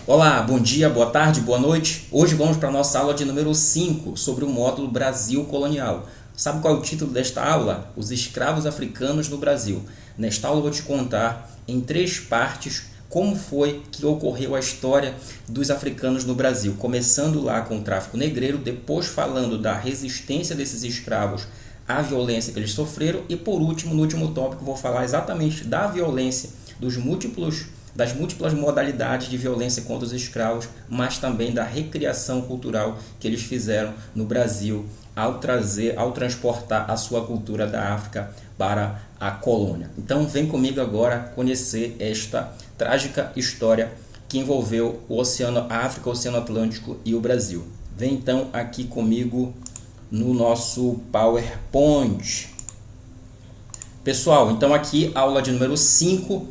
Olá, bom dia, boa tarde, boa noite. Hoje vamos para a nossa aula de número 5 sobre o módulo Brasil Colonial. Sabe qual é o título desta aula? Os escravos africanos no Brasil. Nesta aula eu vou te contar em 3 partes como foi que ocorreu a história dos africanos no Brasil, começando lá com o tráfico negreiro, depois falando da resistência desses escravos à violência que eles sofreram e, por último, no último tópico, vou falar exatamente da violência, das múltiplas modalidades de violência contra os escravos, mas também da recriação cultural que eles fizeram no Brasil ao transportar a sua cultura da África para a colônia. Então vem comigo agora conhecer esta trágica história que envolveu o Oceano África, o Oceano Atlântico e o Brasil. Vem então aqui comigo no nosso PowerPoint. Pessoal, então aqui aula de número 5.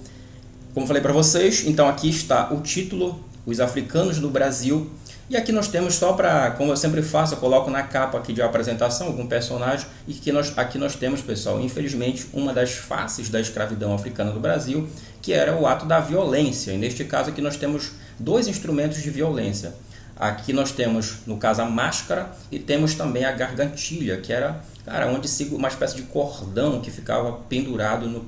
Como falei para vocês, então aqui está o título, Os Africanos no Brasil. E aqui nós temos só para, como eu sempre faço, eu coloco na capa aqui de apresentação algum personagem. E aqui nós temos, pessoal, infelizmente, uma das faces da escravidão africana no Brasil, que era o ato da violência. E neste caso aqui nós temos 2 instrumentos de violência. Aqui nós temos, no caso, a máscara e temos também a gargantilha, que era, onde uma espécie de cordão que ficava pendurado no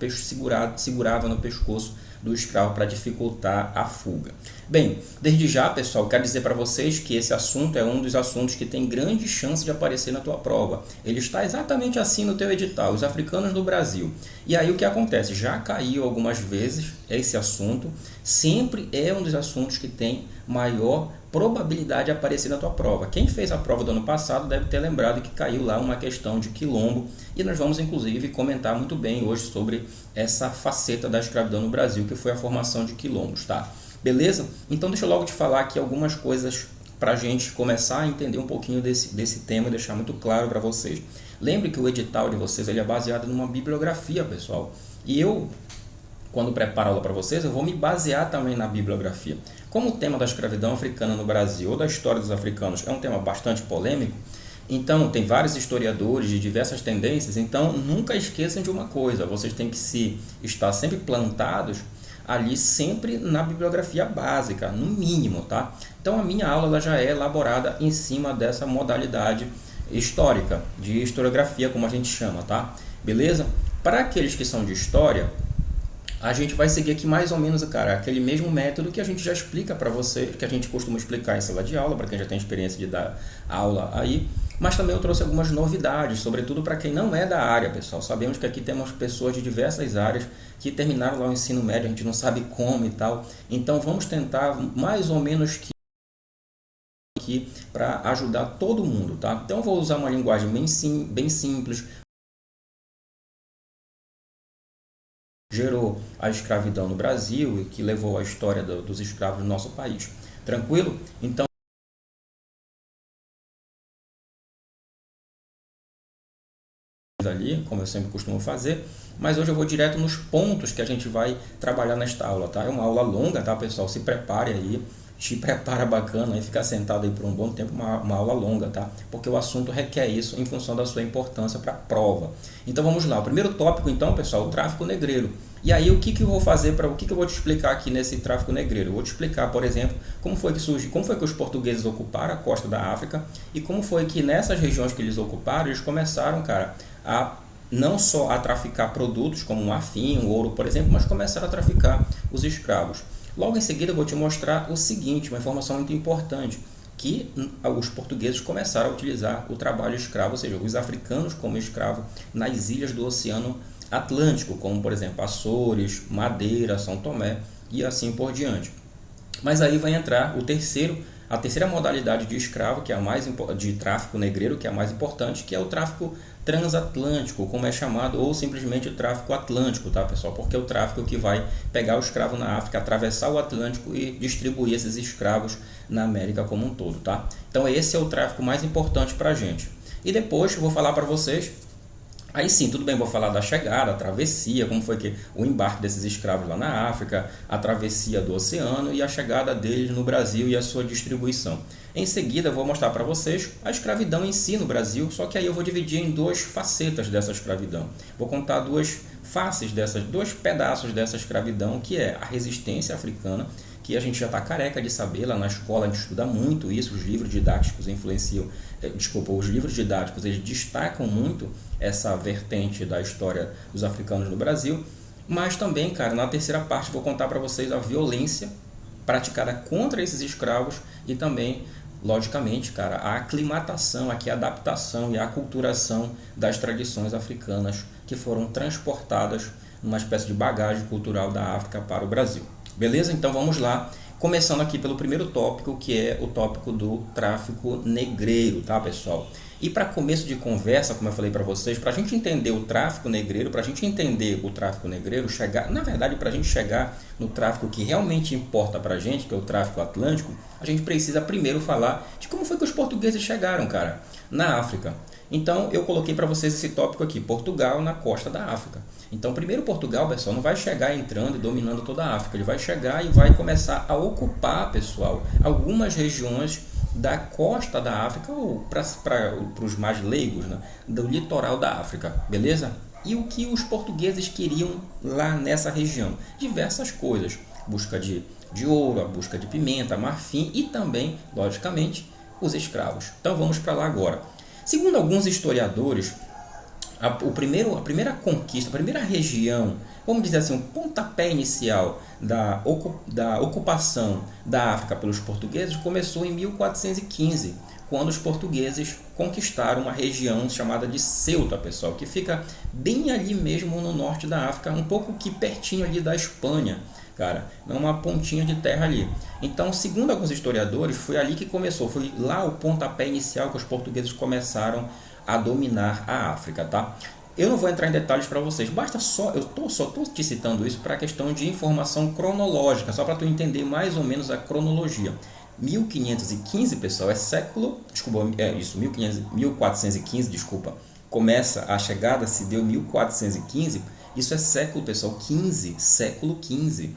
segurava no pescoço do escravo para dificultar a fuga. Bem, desde já, pessoal, quero dizer para vocês que esse assunto é um dos assuntos que tem grande chance de aparecer na tua prova. Ele está exatamente assim no teu edital, os africanos no Brasil. E aí o que acontece? Já caiu algumas vezes esse assunto, sempre é um dos assuntos que tem maior probabilidade de aparecer na tua prova. Quem fez a prova do ano passado deve ter lembrado que caiu lá uma questão de quilombo e nós vamos inclusive comentar muito bem hoje sobre essa faceta da escravidão no Brasil, que foi a formação de quilombos, tá? Beleza? Então deixa eu logo te falar aqui algumas coisas para a gente começar a entender um pouquinho desse tema e deixar muito claro para vocês. Lembre que o edital de vocês ele é baseado numa bibliografia, pessoal. E eu, quando preparo a aula para vocês, eu vou me basear também na bibliografia. Como o tema da escravidão africana no Brasil ou da história dos africanos é um tema bastante polêmico, então tem vários historiadores de diversas tendências, então nunca esqueçam de uma coisa, vocês têm que estar sempre plantados ali sempre na bibliografia básica, no mínimo, tá? Então a minha aula ela já é elaborada em cima dessa modalidade histórica, de historiografia, como a gente chama, tá? Beleza? Para aqueles que são de história, a gente vai seguir aqui mais ou menos, aquele mesmo método que a gente já explica para você, que a gente costuma explicar em sala de aula, para quem já tem experiência de dar aula aí. Mas também eu trouxe algumas novidades, sobretudo para quem não é da área, pessoal. Sabemos que aqui temos pessoas de diversas áreas que terminaram lá o ensino médio, a gente não sabe como e tal. Então vamos tentar mais ou menos aqui para ajudar todo mundo, tá? Então eu vou usar uma linguagem bem simples. Gerou a escravidão no Brasil e que levou à história dos escravos no nosso país. Tranquilo? Então, ali, como eu sempre costumo fazer, mas hoje eu vou direto nos pontos que a gente vai trabalhar nesta aula, tá? É uma aula longa, tá, pessoal? Se prepare aí, te prepara bacana, aí ficar sentado aí por um bom tempo, uma aula longa, tá? Porque o assunto requer isso em função da sua importância para a prova. Então vamos lá, o primeiro tópico então, pessoal, o tráfico negreiro. E aí o que eu vou fazer, o que eu vou te explicar aqui nesse tráfico negreiro? Eu vou te explicar, por exemplo, como foi que surgiu, como foi que os portugueses ocuparam a costa da África e como foi que nessas regiões que eles ocuparam, eles começaram, a não só a traficar produtos como um marfim, um ouro, por exemplo, mas começaram a traficar os escravos. Logo em seguida eu vou te mostrar o seguinte, uma informação muito importante, que os portugueses começaram a utilizar o trabalho escravo, ou seja, os africanos como escravo nas ilhas do Oceano Atlântico, como por exemplo Açores, Madeira, São Tomé e assim por diante. Mas aí vai entrar a terceira modalidade de escravo, que é de tráfico negreiro, que é a mais importante, que é o tráfico transatlântico, como é chamado, ou simplesmente o tráfico atlântico, tá, pessoal? Porque é o tráfico que vai pegar o escravo na África, atravessar o Atlântico e distribuir esses escravos na América como um todo, tá? Então esse é o tráfico mais importante para a gente. E depois eu vou falar para vocês. Aí sim, tudo bem, vou falar da chegada, a travessia, como foi que o embarque desses escravos lá na África, a travessia do oceano e a chegada deles no Brasil e a sua distribuição. Em seguida, eu vou mostrar para vocês a escravidão em si no Brasil, só que aí eu vou dividir em 2 facetas dessa escravidão. Vou contar faces dois pedaços dessa escravidão, que é a resistência africana, que a gente já está careca de saber, lá na escola a gente estuda muito isso, os livros didáticos influenciam, os livros didáticos eles destacam muito essa vertente da história dos africanos no Brasil, mas também, cara, na terceira parte vou contar para vocês a violência praticada contra esses escravos e também, logicamente, cara, a aclimatação, aqui, a adaptação e a aculturação das tradições africanas que foram transportadas numa espécie de bagagem cultural da África para o Brasil. Beleza? Então vamos lá, começando aqui pelo primeiro tópico, que é o tópico do tráfico negreiro, tá, pessoal? E para começo de conversa, como eu falei para vocês, para a gente entender o tráfico negreiro, para a gente entender o tráfico negreiro, na verdade, para a gente chegar no tráfico que realmente importa para a gente, que é o tráfico atlântico, a gente precisa primeiro falar de como foi que os portugueses chegaram, cara, na África. Então, eu coloquei para vocês esse tópico aqui, Portugal na costa da África. Então, primeiro Portugal, pessoal, não vai chegar entrando e dominando toda a África. Ele vai chegar e vai começar a ocupar, pessoal, algumas regiões da costa da África, ou para os mais leigos, né, do litoral da África, beleza? E o que os portugueses queriam lá nessa região? Diversas coisas. Busca de ouro, a busca de pimenta, marfim e também, logicamente, os escravos. Então, vamos para lá agora. Segundo alguns historiadores, a primeira conquista, a primeira região, vamos dizer assim, o pontapé inicial da ocupação da África pelos portugueses começou em 1415, quando os portugueses conquistaram uma região chamada de Ceuta, pessoal, que fica bem ali mesmo no norte da África, um pouco que pertinho ali da Espanha, cara, uma pontinha de terra ali. Então, segundo alguns historiadores, foi ali que começou, foi lá o pontapé inicial que os portugueses começaram a dominar a África, tá? Eu não vou entrar em detalhes para vocês, basta só tô te citando isso para a questão de informação cronológica, só para tu entender mais ou menos a cronologia. 1515, pessoal, é século, desculpa, 1415, desculpa, começa a chegada, se deu 1415, isso é século, pessoal, 15, século 15.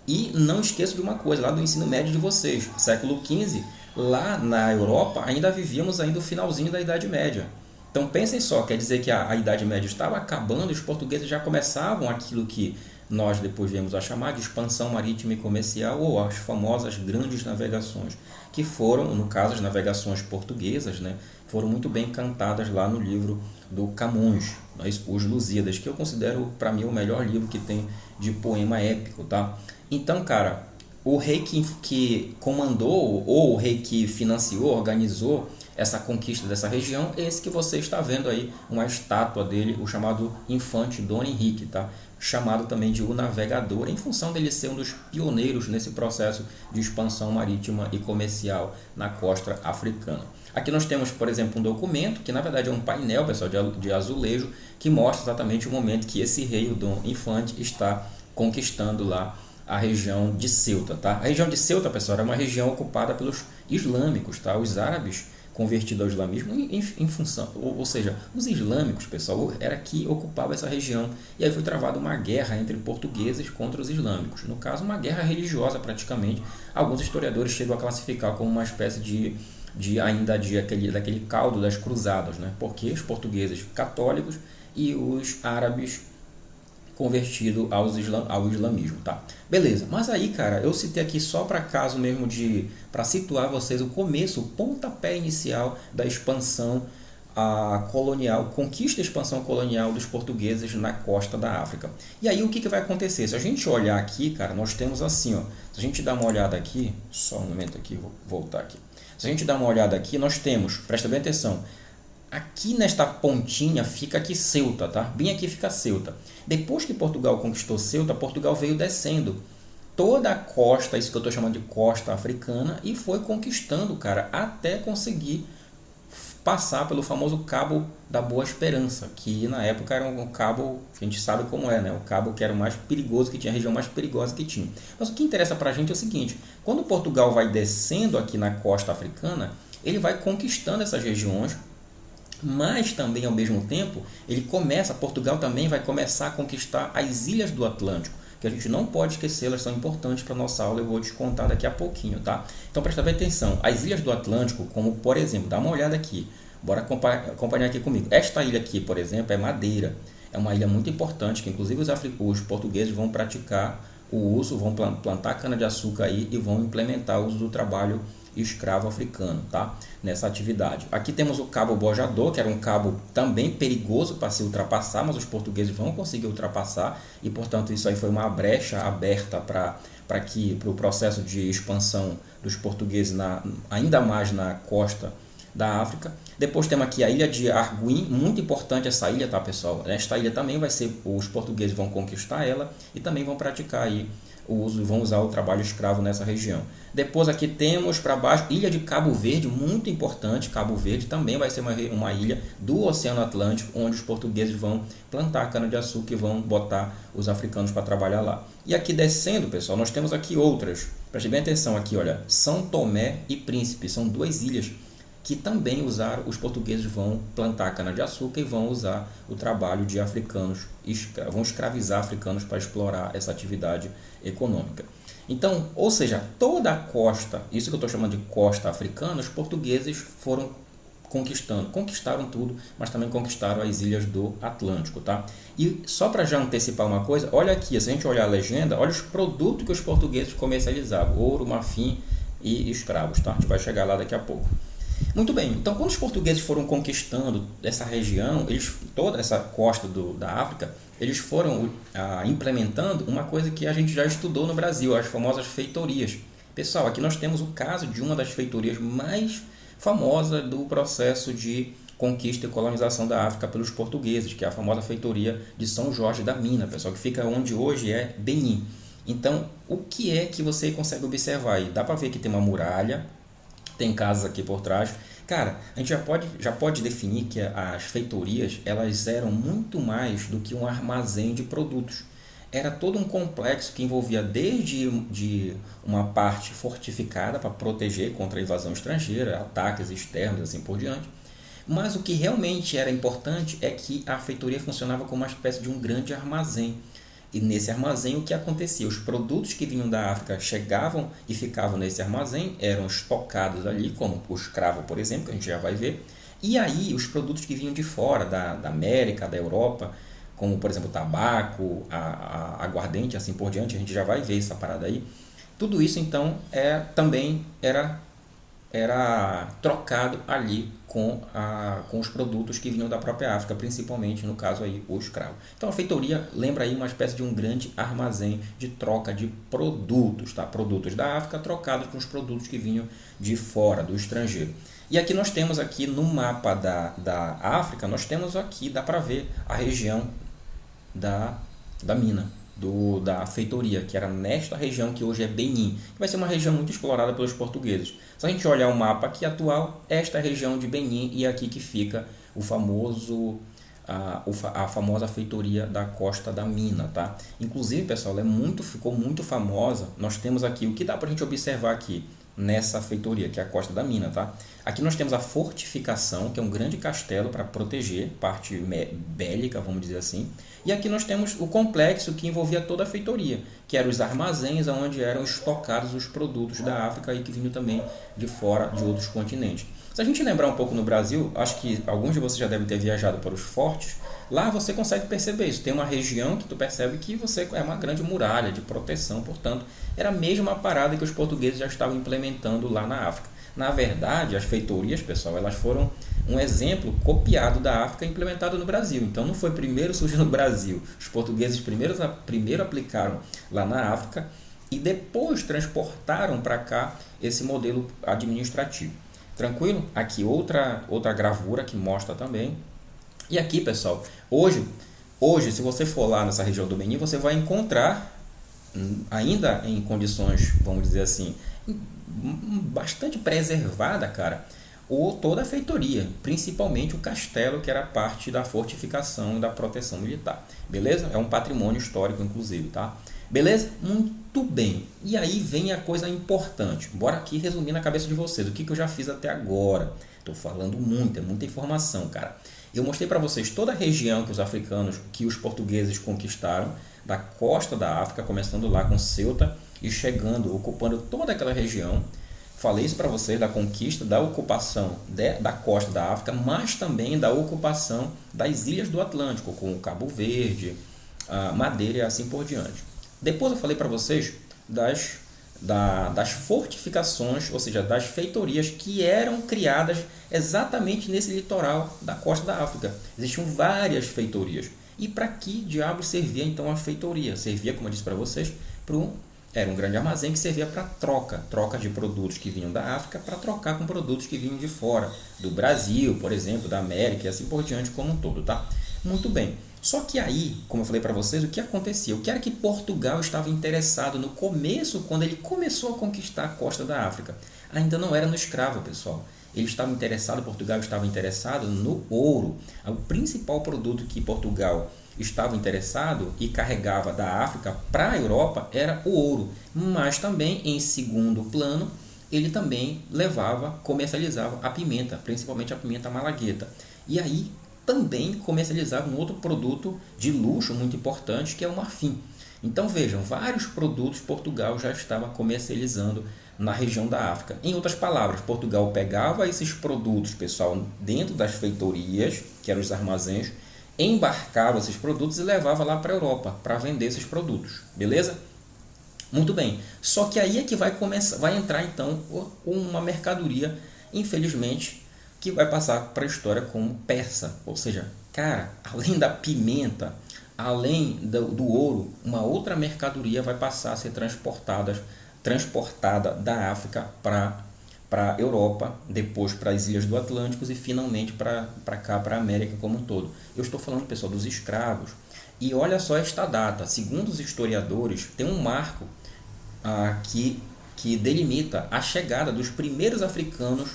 E não esqueça de uma coisa, lá do ensino médio de vocês, século 15, lá na Europa ainda vivíamos ainda o finalzinho da Idade Média. Então pensem só, quer dizer que a Idade Média estava acabando e os portugueses já começavam aquilo que nós depois viemos a chamar de expansão marítima e comercial, ou as famosas grandes navegações, que foram, no caso, as navegações portuguesas, né, foram muito bem cantadas lá no livro do Camões, Os Lusíadas, que eu considero, para mim, o melhor livro que tem de poema épico, tá? Então, cara, o rei que comandou, ou o rei que financiou, organizou essa conquista dessa região, é esse que você está vendo aí, uma estátua dele, o chamado Infante Dom Henrique, tá? Chamado também de O Navegador, em função dele ser um dos pioneiros nesse processo de expansão marítima e comercial na costa africana. Aqui nós temos, por exemplo, um documento, que na verdade é um painel, pessoal, de azulejo, que mostra exatamente o momento que esse rei, o Dom Infante, está conquistando lá a região de Ceuta, tá? A região de Ceuta, pessoal, era uma região ocupada pelos islâmicos, tá? Os árabes convertidos ao islamismo em função, ou seja, os islâmicos, pessoal, era que ocupava essa região, e aí foi travada uma guerra entre portugueses contra os islâmicos, no caso uma guerra religiosa praticamente. Alguns historiadores chegam a classificar como uma espécie daquele caldo das cruzadas, né? Porque os portugueses católicos e os árabes convertido ao islamismo, tá? Beleza, mas aí, cara, eu citei aqui só para caso mesmo para situar vocês o começo, o pontapé inicial da expansão colonial, conquista e expansão colonial dos portugueses na costa da África. E aí o que vai acontecer? Se a gente olhar aqui, cara, nós temos assim, ó, se a gente dar uma olhada aqui, só um momento aqui, vou voltar aqui. Se a gente dar uma olhada aqui, nós temos, presta bem atenção, aqui nesta pontinha fica aqui Ceuta, tá? Bem aqui fica Ceuta. Depois que Portugal conquistou Ceuta, Portugal veio descendo toda a costa, isso que eu estou chamando de costa africana, e foi conquistando, cara, até conseguir passar pelo famoso Cabo da Boa Esperança, que na época era um cabo, a gente sabe como é, né? O cabo que era o mais perigoso que tinha, a região mais perigosa que tinha. Mas o que interessa para a gente é o seguinte, quando Portugal vai descendo aqui na costa africana, ele vai conquistando essas regiões, mas também ao mesmo tempo Portugal também vai começar a conquistar as ilhas do Atlântico, que a gente não pode esquecer, elas são importantes para a nossa aula, eu vou te contar daqui a pouquinho, tá? Então presta bem atenção, as ilhas do Atlântico, como por exemplo, dá uma olhada aqui, bora acompanhar aqui comigo. Esta ilha aqui, por exemplo, é Madeira. É uma ilha muito importante que inclusive os portugueses vão praticar o uso, vão plantar cana-de-açúcar aí e vão implementar o uso do trabalho escravo africano, tá? Nessa atividade. Aqui temos o Cabo Bojador, que era um cabo também perigoso para se ultrapassar, mas os portugueses vão conseguir ultrapassar e, portanto, isso aí foi uma brecha aberta para o processo de expansão dos portugueses ainda mais na costa da África. Depois temos aqui a ilha de Arguim, muito importante essa ilha, tá, pessoal? Esta ilha também vai ser, os portugueses vão conquistar ela e também vão praticar aí o uso, vão usar o trabalho escravo nessa região. Depois aqui temos para baixo, ilha de Cabo Verde, muito importante. Cabo Verde também vai ser uma ilha do Oceano Atlântico, onde os portugueses vão plantar cana-de-açúcar e vão botar os africanos para trabalhar lá. E aqui descendo, pessoal, nós temos aqui outras. Preste bem atenção aqui, olha, São Tomé e Príncipe, são duas ilhas que também os portugueses vão plantar cana-de-açúcar e vão usar o trabalho de africanos, vão escravizar africanos para explorar essa atividade econômica. Então, ou seja, toda a costa, isso que eu estou chamando de costa africana, os portugueses foram conquistaram tudo, mas também conquistaram as ilhas do Atlântico, tá? E só para já antecipar uma coisa, olha aqui, se a gente olhar a legenda, olha os produtos que os portugueses comercializavam, ouro, marfim e escravos, tá? A gente vai chegar lá daqui a pouco. Muito bem, então quando os portugueses foram conquistando essa região, toda essa costa da África, eles foram implementando uma coisa que a gente já estudou no Brasil, as famosas feitorias. Pessoal, aqui nós temos o caso de uma das feitorias mais famosas do processo de conquista e colonização da África pelos portugueses, que é a famosa feitoria de São Jorge da Mina, pessoal, que fica onde hoje é Benin. Então, o que é que você consegue observar aí? Dá para ver que tem uma muralha, tem casas aqui por trás. Cara, a gente já pode definir que as feitorias elas eram muito mais do que um armazém de produtos. Era todo um complexo que envolvia desde de uma parte fortificada para proteger contra a invasão estrangeira, ataques externos, assim por diante. Mas o que realmente era importante é que a feitoria funcionava como uma espécie de um grande armazém. E nesse armazém o que acontecia? Os produtos que vinham da África chegavam e ficavam nesse armazém, eram estocados ali, como o escravo, por exemplo, que a gente já vai ver. E aí os produtos que vinham de fora, da América, da Europa, como por exemplo o tabaco, a aguardente, assim por diante, a gente já vai ver essa parada aí. Tudo isso então também era trocado ali com os produtos que vinham da própria África, principalmente no caso aí o escravo. Então a feitoria lembra aí uma espécie de um grande armazém de troca de produtos, tá? Produtos da África trocados com os produtos que vinham de fora, do estrangeiro. E aqui nós temos aqui no mapa da África, nós temos aqui, dá para ver a região da mina, da feitoria, que era nesta região que hoje é Benin, que vai ser uma região muito explorada pelos portugueses. Se a gente olhar o mapa aqui atual, esta é a região de Benin e aqui que fica a famosa feitoria da Costa da Mina, tá? Inclusive, pessoal, ficou muito famosa. Nós temos aqui o que dá para a gente observar aqui nessa feitoria, que é a Costa da Mina, tá? Aqui nós temos a fortificação, que é um grande castelo para proteger, parte bélica, vamos dizer assim. E aqui nós temos o complexo que envolvia toda a feitoria, que eram os armazéns onde eram estocados os produtos da África e que vinham também de fora de outros continentes. Se a gente lembrar um pouco no Brasil, acho que alguns de vocês já devem ter viajado para os fortes, lá você consegue perceber isso. Tem uma região que tu percebe que é uma grande muralha de proteção, portanto, era a mesma parada que os portugueses já estavam implementando lá na África. Na verdade, as feitorias, pessoal, elas foram um exemplo copiado da África e implementado no Brasil. Então, não foi primeiro surgir no Brasil. Os portugueses primeiro aplicaram lá na África e depois transportaram para cá esse modelo administrativo. Tranquilo? Aqui outra gravura que mostra também. E aqui, pessoal, hoje, se você for lá nessa região do Benin, você vai encontrar, ainda em condições, vamos dizer assim, bastante preservada, cara, toda a feitoria, principalmente o castelo, que era parte da fortificação e da proteção militar. Beleza? É um patrimônio histórico, inclusive, tá? Beleza? Muito bem. E aí vem a coisa importante. Bora aqui resumir na cabeça de vocês o que eu já fiz até agora. Estou falando muito, é muita informação, cara. Eu mostrei para vocês toda a região que os portugueses conquistaram, da costa da África, começando lá com Ceuta e chegando, ocupando toda aquela região. Falei isso para vocês da conquista, da ocupação da costa da África, mas também da ocupação das ilhas do Atlântico, como Cabo Verde, Madeira e assim por diante. Depois eu falei para vocês das fortificações, ou seja, das feitorias que eram criadas exatamente nesse litoral da costa da África. Existiam várias feitorias. E para que diabo servia então a feitoria? Servia, como eu disse para vocês, era um grande armazém que servia para troca de produtos que vinham da África para trocar com produtos que vinham de fora, do Brasil, por exemplo, da América e assim por diante como um todo, tá? Muito bem. Só que aí, como eu falei para vocês, o que acontecia? O que era que Portugal estava interessado no começo, quando ele começou a conquistar a costa da África? Ainda não era no escravo, pessoal. Portugal estava interessado no ouro. O principal produto que Portugal estava interessado e carregava da África para a Europa era o ouro. Mas também, em segundo plano, ele também comercializava a pimenta, principalmente a pimenta malagueta. E aí, também comercializava um outro produto de luxo muito importante, que é o marfim. Então vejam, vários produtos Portugal já estava comercializando na região da África. Em outras palavras, Portugal pegava esses produtos, pessoal, dentro das feitorias, que eram os armazéns, embarcava esses produtos e levava lá para a Europa para vender esses produtos. Beleza? Muito bem. Só que aí é que vai entrar então uma mercadoria, infelizmente, que vai passar para a história como persa. Ou seja, cara, além da pimenta, além do ouro, uma outra mercadoria vai passar a ser transportada da África para a Europa, depois para as ilhas do Atlântico e finalmente para cá, para a América como um todo. Eu estou falando, pessoal, dos escravos. E olha só esta data. Segundo os historiadores, tem um marco que delimita a chegada dos primeiros africanos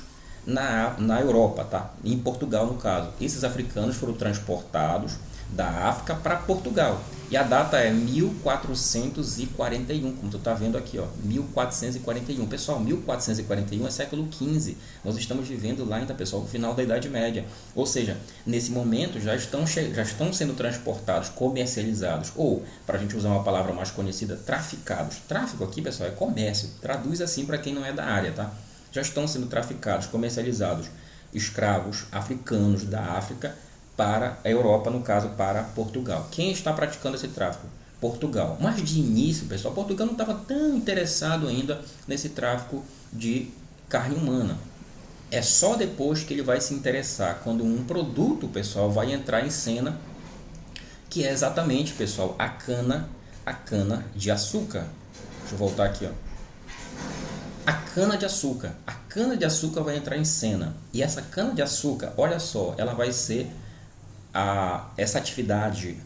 na Europa, tá? Em Portugal, no caso. Esses africanos foram transportados da África para Portugal. E a data é 1441, como tu está vendo aqui, ó, 1441. Pessoal, 1441 é século XV. Nós estamos vivendo lá ainda, pessoal, no final da Idade Média. Ou seja, nesse momento já estão sendo transportados, comercializados, ou, para a gente usar uma palavra mais conhecida, traficados. Tráfico aqui, pessoal, é comércio. Traduz assim para quem não é da área, tá? Já estão sendo traficados, comercializados, escravos africanos da África para a Europa, no caso, para Portugal. Quem está praticando esse tráfico? Portugal. Mas de início, pessoal, Portugal não estava tão interessado ainda nesse tráfico de carne humana. É só depois que ele vai se interessar, quando um produto, pessoal, vai entrar em cena, que é exatamente, pessoal, a cana de açúcar. Deixa eu voltar aqui, ó. A cana-de-açúcar. A cana-de-açúcar vai entrar em cena. E essa cana-de-açúcar, olha só, ela vai ser essa atividade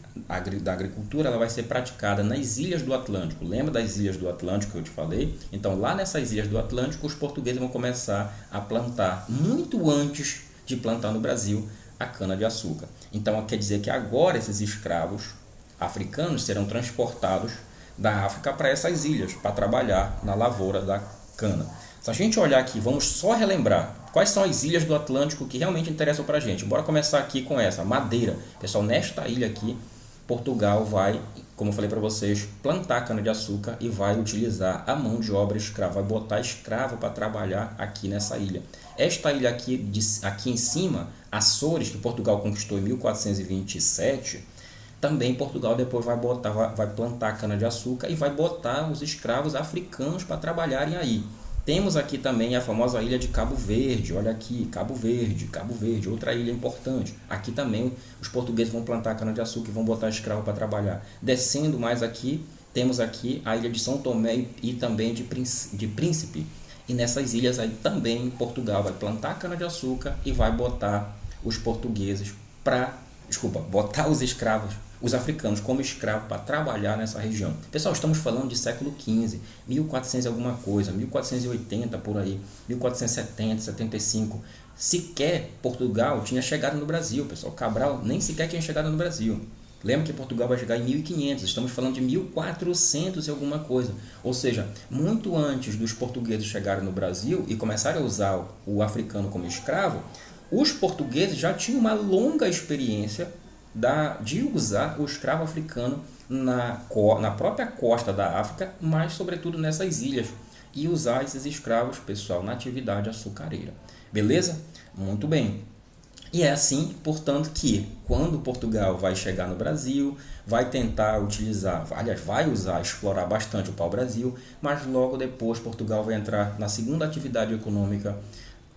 da agricultura, ela vai ser praticada nas ilhas do Atlântico. Lembra das ilhas do Atlântico que eu te falei? Então, lá nessas ilhas do Atlântico, os portugueses vão começar a plantar, muito antes de plantar no Brasil, a cana-de-açúcar. Então, quer dizer que agora esses escravos africanos serão transportados da África para essas ilhas, para trabalhar na lavoura da cana. Se a gente olhar aqui, vamos só relembrar quais são as ilhas do Atlântico que realmente interessam para a gente. Bora começar aqui com essa, Madeira. Pessoal, nesta ilha aqui, Portugal vai, como eu falei para vocês, plantar cana-de-açúcar e vai utilizar a mão de obra escrava, vai botar escravo para trabalhar aqui nessa ilha. Esta ilha aqui em cima, Açores, que Portugal conquistou em 1427, também Portugal depois vai plantar cana-de-açúcar e vai botar os escravos africanos para trabalharem aí. Temos aqui também a famosa ilha de Cabo Verde. Olha aqui, Cabo Verde, outra ilha importante. Aqui também os portugueses vão plantar cana-de-açúcar e vão botar escravo para trabalhar. Descendo mais aqui, temos aqui a ilha de São Tomé e também de Príncipe. E nessas ilhas aí também Portugal vai plantar cana-de-açúcar e vai botar os portugueses botar os escravos, os africanos como escravos para trabalhar nessa região. Pessoal, estamos falando de século XV, 1400 alguma coisa, 1480 por aí, 1470, 75. Sequer Portugal tinha chegado no Brasil, pessoal. Cabral nem sequer tinha chegado no Brasil. Lembra que Portugal vai chegar em 1500, estamos falando de 1400 e alguma coisa. Ou seja, muito antes dos portugueses chegarem no Brasil e começarem a usar o africano como escravo, os portugueses já tinham uma longa experiência de usar o escravo africano na própria costa da África, mas sobretudo nessas ilhas. e usar esses escravos, pessoal, na atividade açucareira. Beleza? Muito bem. E é assim, portanto, que quando Portugal vai chegar no Brasil, vai tentar utilizar, aliás, vai usar, explorar bastante o pau-brasil, mas logo depois Portugal vai entrar na segunda atividade econômica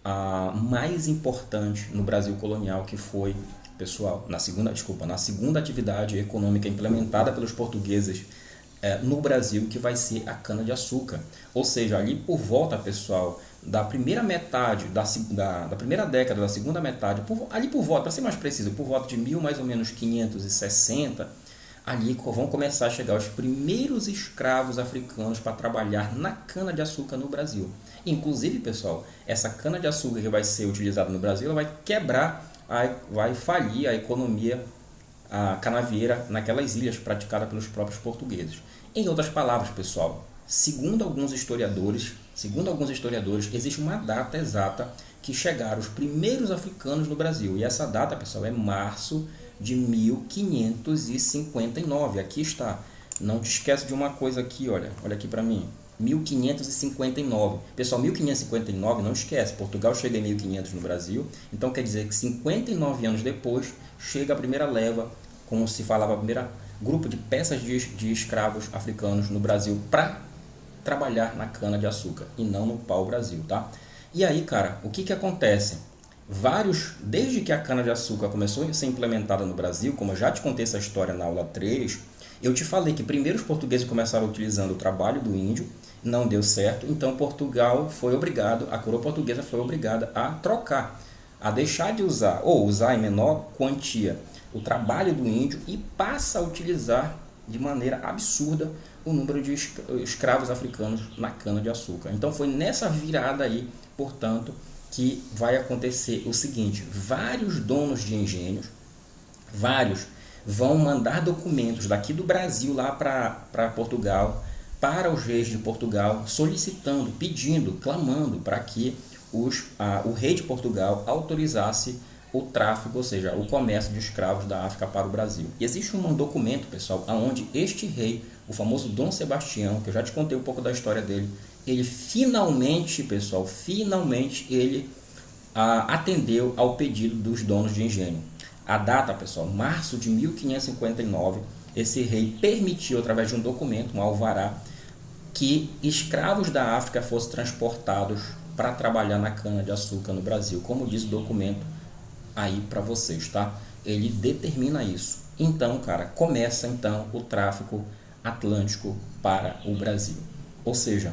a mais importante no Brasil colonial, que foi, pessoal, na segunda atividade econômica implementada pelos portugueses no Brasil, que vai ser a cana-de-açúcar. Ou seja, ali por volta, pessoal, da primeira metade, da primeira década, da segunda metade, ali por volta, para ser mais preciso, por volta de mais ou menos 560, ali vão começar a chegar os primeiros escravos africanos para trabalhar na cana-de-açúcar no Brasil. Inclusive, pessoal, essa cana-de-açúcar que vai ser utilizada no Brasil, ela vai quebrar, vai falir a economia canavieira naquelas ilhas praticadas pelos próprios portugueses. Em outras palavras, pessoal, segundo alguns historiadores, existe uma data exata que chegaram os primeiros africanos no Brasil. E essa data, pessoal, é março de 1559. Aqui está. Não te esquece de uma coisa aqui, olha aqui para mim. 1559. Pessoal, 1559, não esquece, Portugal chega em 1500 no Brasil, então quer dizer que 59 anos depois chega a primeira leva, como se falava, a primeira grupo de peças de escravos africanos no Brasil para trabalhar na cana-de-açúcar e não no pau-brasil, tá? E aí, cara, o que acontece? Desde que a cana-de-açúcar começou a ser implementada no Brasil, como eu já te contei essa história na aula 3, eu te falei que primeiro os portugueses começaram utilizando o trabalho do índio, não deu certo, então Portugal foi obrigado, a coroa portuguesa foi obrigada a trocar, a deixar de usar, ou usar em menor quantia, o trabalho do índio e passa a utilizar de maneira absurda o número de escravos africanos na cana-de-açúcar. Então foi nessa virada aí, portanto, que vai acontecer o seguinte: vários donos de engenhos, vão mandar documentos daqui do Brasil lá para Portugal, para os reis de Portugal, solicitando, pedindo, clamando para que o rei de Portugal autorizasse o tráfico, ou seja, o comércio de escravos da África para o Brasil. E existe um documento, pessoal, onde este rei, o famoso Dom Sebastião, que eu já te contei um pouco da história dele, ele finalmente, pessoal, ele atendeu ao pedido dos donos de engenho. A data, pessoal, março de 1559, esse rei permitiu, através de um documento, um alvará, que escravos da África fossem transportados para trabalhar na cana-de-açúcar no Brasil, como diz o documento aí para vocês, tá? Ele determina isso. Então, cara, começa então o tráfico atlântico para o Brasil. Ou seja,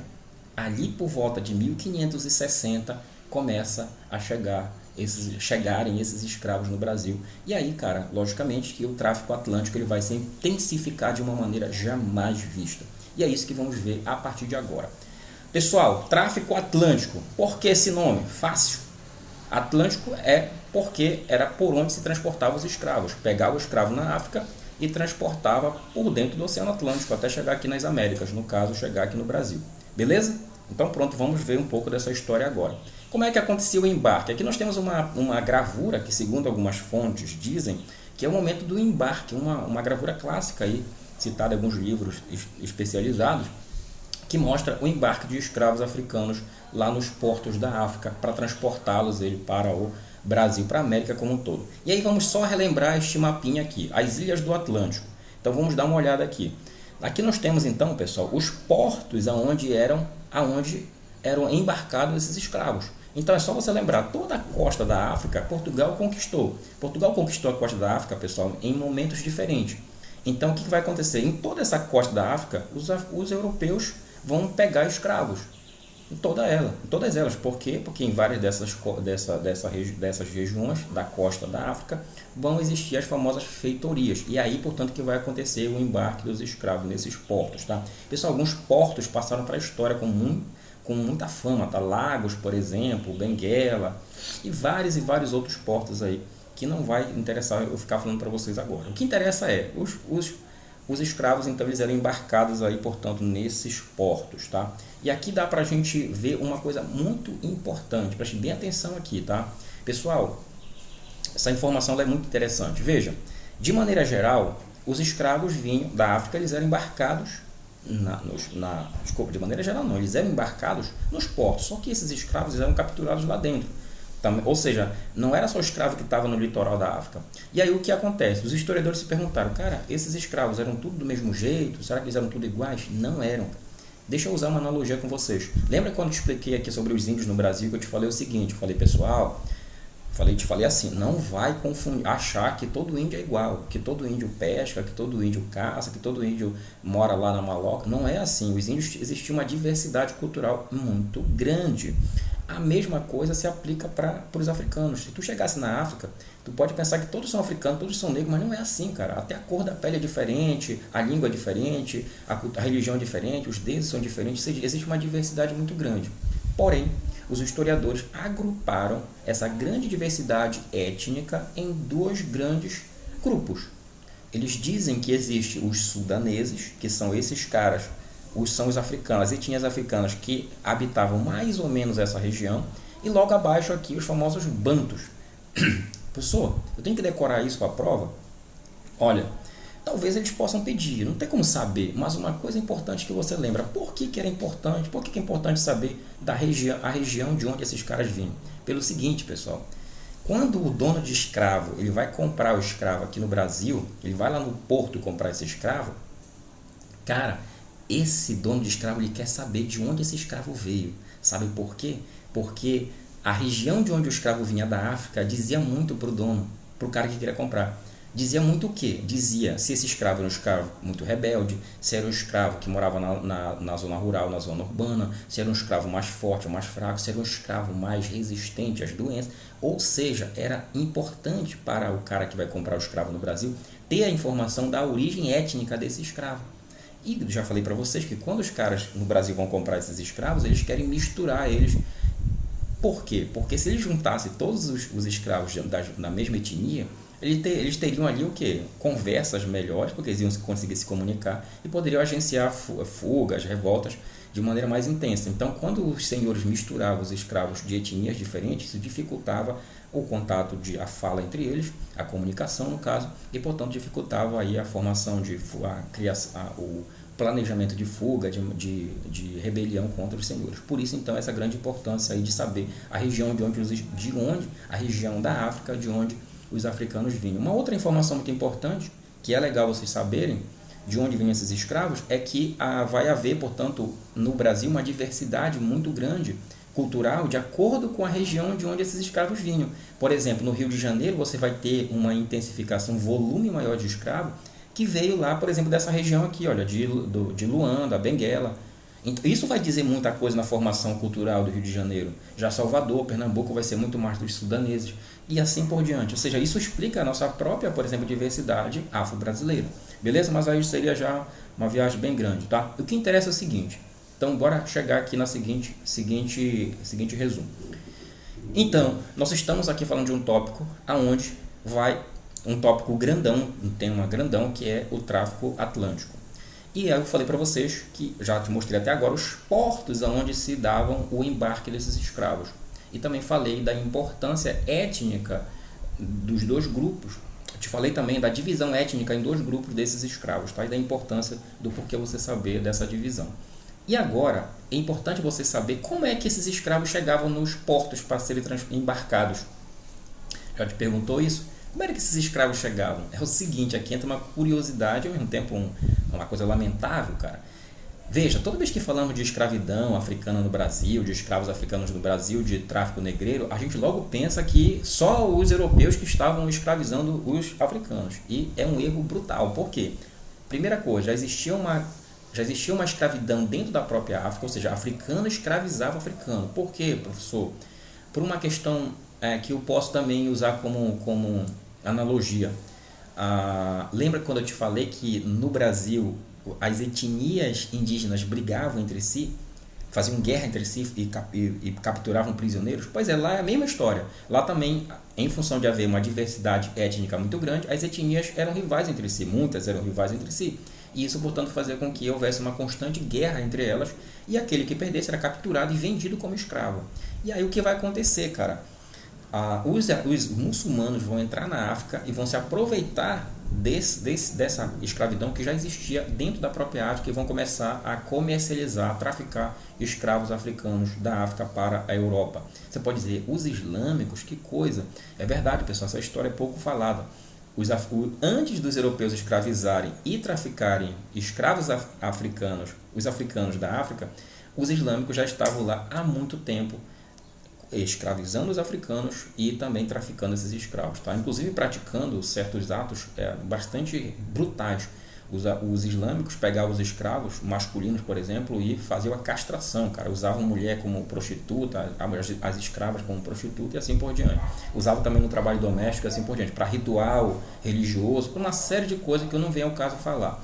ali por volta de 1560 começa a chegarem esses escravos no Brasil. E aí, cara, logicamente que o tráfico atlântico ele vai se intensificar de uma maneira jamais vista. E é isso que vamos ver a partir de agora. Pessoal, tráfico atlântico, por que esse nome? Fácil. Atlântico é porque era por onde se transportavam os escravos. Pegava o escravo na África e transportava por dentro do Oceano Atlântico até chegar aqui nas Américas, no caso, chegar aqui no Brasil. Beleza? Então pronto, vamos ver um pouco dessa história agora. Como é que acontecia o embarque? Aqui nós temos uma gravura que, segundo algumas fontes, dizem que é o momento do embarque, uma gravura clássica aí, citada em alguns livros especializados, que mostra o embarque de escravos africanos lá nos portos da África para transportá-los para o Brasil, para a América como um todo. E aí vamos só relembrar este mapinha aqui, as ilhas do Atlântico. Então vamos dar uma olhada aqui. Aqui nós temos então, pessoal, os portos aonde eram embarcados esses escravos. Então é só você lembrar, toda a costa da África, Portugal conquistou. Portugal conquistou a costa da África, pessoal, em momentos diferentes. Então o que vai acontecer? Em toda essa costa da África, os europeus vão pegar escravos. Em todas elas. Por quê? Porque em várias dessas regiões da costa da África vão existir as famosas feitorias. E aí, portanto, que vai acontecer o embarque dos escravos nesses portos. Tá? Pessoal, alguns portos passaram para a história com muita fama. Tá? Lagos, por exemplo, Benguela e vários outros portos aí que não vai interessar eu ficar falando para vocês agora. O que interessa é os escravos, então, eles eram embarcados aí, portanto, nesses portos, tá? E aqui dá pra gente ver uma coisa muito importante, preste bem atenção aqui, tá? Pessoal, essa informação é muito interessante. Veja, de maneira geral, os escravos vinham da África, eles eram embarcados desculpa, de maneira geral não, eles eram embarcados nos portos, só que esses escravos eram capturados lá dentro. Ou seja, não era só o escravo que estava no litoral da África. E aí o que acontece? Os historiadores se perguntaram, cara, esses escravos eram tudo do mesmo jeito? Será que eles eram tudo iguais? Não eram. Deixa eu usar uma analogia com vocês. Lembra quando eu te expliquei aqui sobre os índios no Brasil, que eu te falei o seguinte, eu falei, pessoal, te falei assim, não vai confundir, achar que todo índio é igual, que todo índio pesca, que todo índio caça, que todo índio mora lá na maloca. Não é assim. Os índios, existia uma diversidade cultural muito grande. A mesma coisa se aplica para os africanos. Se tu chegasse na África, tu pode pensar que todos são africanos, todos são negros, mas não é assim, cara. Até a cor da pele é diferente, a língua é diferente, a religião é diferente, os deuses são diferentes, existe uma diversidade muito grande. Porém, os historiadores agruparam essa grande diversidade étnica em dois grandes grupos. Eles dizem que existem os sudaneses, que são esses caras, são os africanos, as etnias africanas que habitavam mais ou menos essa região, e logo abaixo aqui os famosos bantus. Professor, eu tenho que decorar isso para a prova? Olha, talvez eles possam pedir, não tem como saber, mas uma coisa importante que você lembra, por que era importante, por que é importante saber a região de onde esses caras vinham? Pelo seguinte, pessoal, quando o dono de escravo ele vai comprar o escravo aqui no Brasil, ele vai lá no porto comprar esse escravo, cara, esse dono de escravo ele quer saber de onde esse escravo veio. Sabe por quê? Porque a região de onde o escravo vinha da África dizia muito para o dono, para o cara que queria comprar. Dizia muito o quê? Dizia se esse escravo era um escravo muito rebelde, se era um escravo que morava na zona rural, na zona urbana, se era um escravo mais forte ou mais fraco, se era um escravo mais resistente às doenças. Ou seja, era importante para o cara que vai comprar o escravo no Brasil ter a informação da origem étnica desse escravo. E já falei para vocês que quando os caras no Brasil vão comprar esses escravos, eles querem misturar eles. Por quê? Porque se eles juntassem todos os escravos da mesma etnia, eles teriam ali o quê? Conversas melhores, porque eles iam conseguir se comunicar e poderiam agenciar fugas, revoltas de maneira mais intensa. Então, quando os senhores misturavam os escravos de etnias diferentes, isso dificultava o contato, a fala entre eles, a comunicação no caso, e portanto dificultava aí a formação o planejamento de fuga, de rebelião contra os senhores. Por isso então essa grande importância aí de saber a região a região da África de onde os africanos vinham. Uma outra informação muito importante, que é legal vocês saberem de onde vinham esses escravos, é que vai haver, portanto, no Brasil uma diversidade muito grande cultural de acordo com a região de onde esses escravos vinham. Por exemplo, no Rio de Janeiro você vai ter uma intensificação, um volume maior de escravo que veio lá, por exemplo, dessa região aqui, olha, de Luanda, Benguela. Isso vai dizer muita coisa na formação cultural do Rio de Janeiro. Já Salvador, Pernambuco vai ser muito mais dos sudaneses e assim por diante. Ou seja, isso explica a nossa própria, por exemplo, diversidade afro-brasileira. Beleza? Mas aí seria já uma viagem bem grande, tá? O que interessa é o seguinte. Então, bora chegar aqui na seguinte resumo. Então, nós estamos aqui falando de um tópico aonde vai um tópico grandão, um tema grandão, que é o tráfico atlântico. E eu falei para vocês, que já te mostrei até agora, os portos aonde se davam o embarque desses escravos. E também falei da importância étnica dos dois grupos. Eu te falei também da divisão étnica em dois grupos desses escravos, tá? E da importância do porquê você saber dessa divisão. E agora, é importante você saber como é que esses escravos chegavam nos portos para serem embarcados. Já te perguntou isso? Como era que esses escravos chegavam? É o seguinte, aqui entra uma curiosidade, ao mesmo tempo uma coisa lamentável, cara. Veja, toda vez que falamos de escravidão africana no Brasil, de escravos africanos no Brasil, de tráfico negreiro, a gente logo pensa que só os europeus que estavam escravizando os africanos. E é um erro brutal. Por quê? Primeira coisa, já existia uma escravidão dentro da própria África, ou seja, africano escravizava africano. Por quê, professor? Por uma questão que eu posso também usar como analogia. Lembra quando eu te falei que no Brasil as etnias indígenas brigavam entre si, faziam guerra entre si e capturavam prisioneiros? Pois é, lá é a mesma história. Lá também, em função de haver uma diversidade étnica muito grande, as etnias eram rivais entre si, muitas eram rivais entre si. E isso, portanto, fazia com que houvesse uma constante guerra entre elas, e aquele que perdesse era capturado e vendido como escravo. E aí o que vai acontecer, cara? Os muçulmanos vão entrar na África e vão se aproveitar dessa escravidão que já existia dentro da própria África, e vão começar a comercializar, a traficar escravos africanos da África para a Europa. Você pode dizer, os islâmicos, que coisa. É verdade, pessoal, essa história é pouco falada. Antes dos europeus escravizarem e traficarem escravos africanos, os africanos da África, os islâmicos já estavam lá há muito tempo, escravizando os africanos e também traficando esses escravos, tá? Inclusive praticando certos atos bastante brutais. Os islâmicos pegavam os escravos masculinos, por exemplo, e faziam a castração, cara. Usavam mulher como prostituta, as escravas como prostituta e assim por diante. Usavam também no trabalho doméstico e assim por diante, para ritual religioso, para uma série de coisas que eu não venho ao caso falar.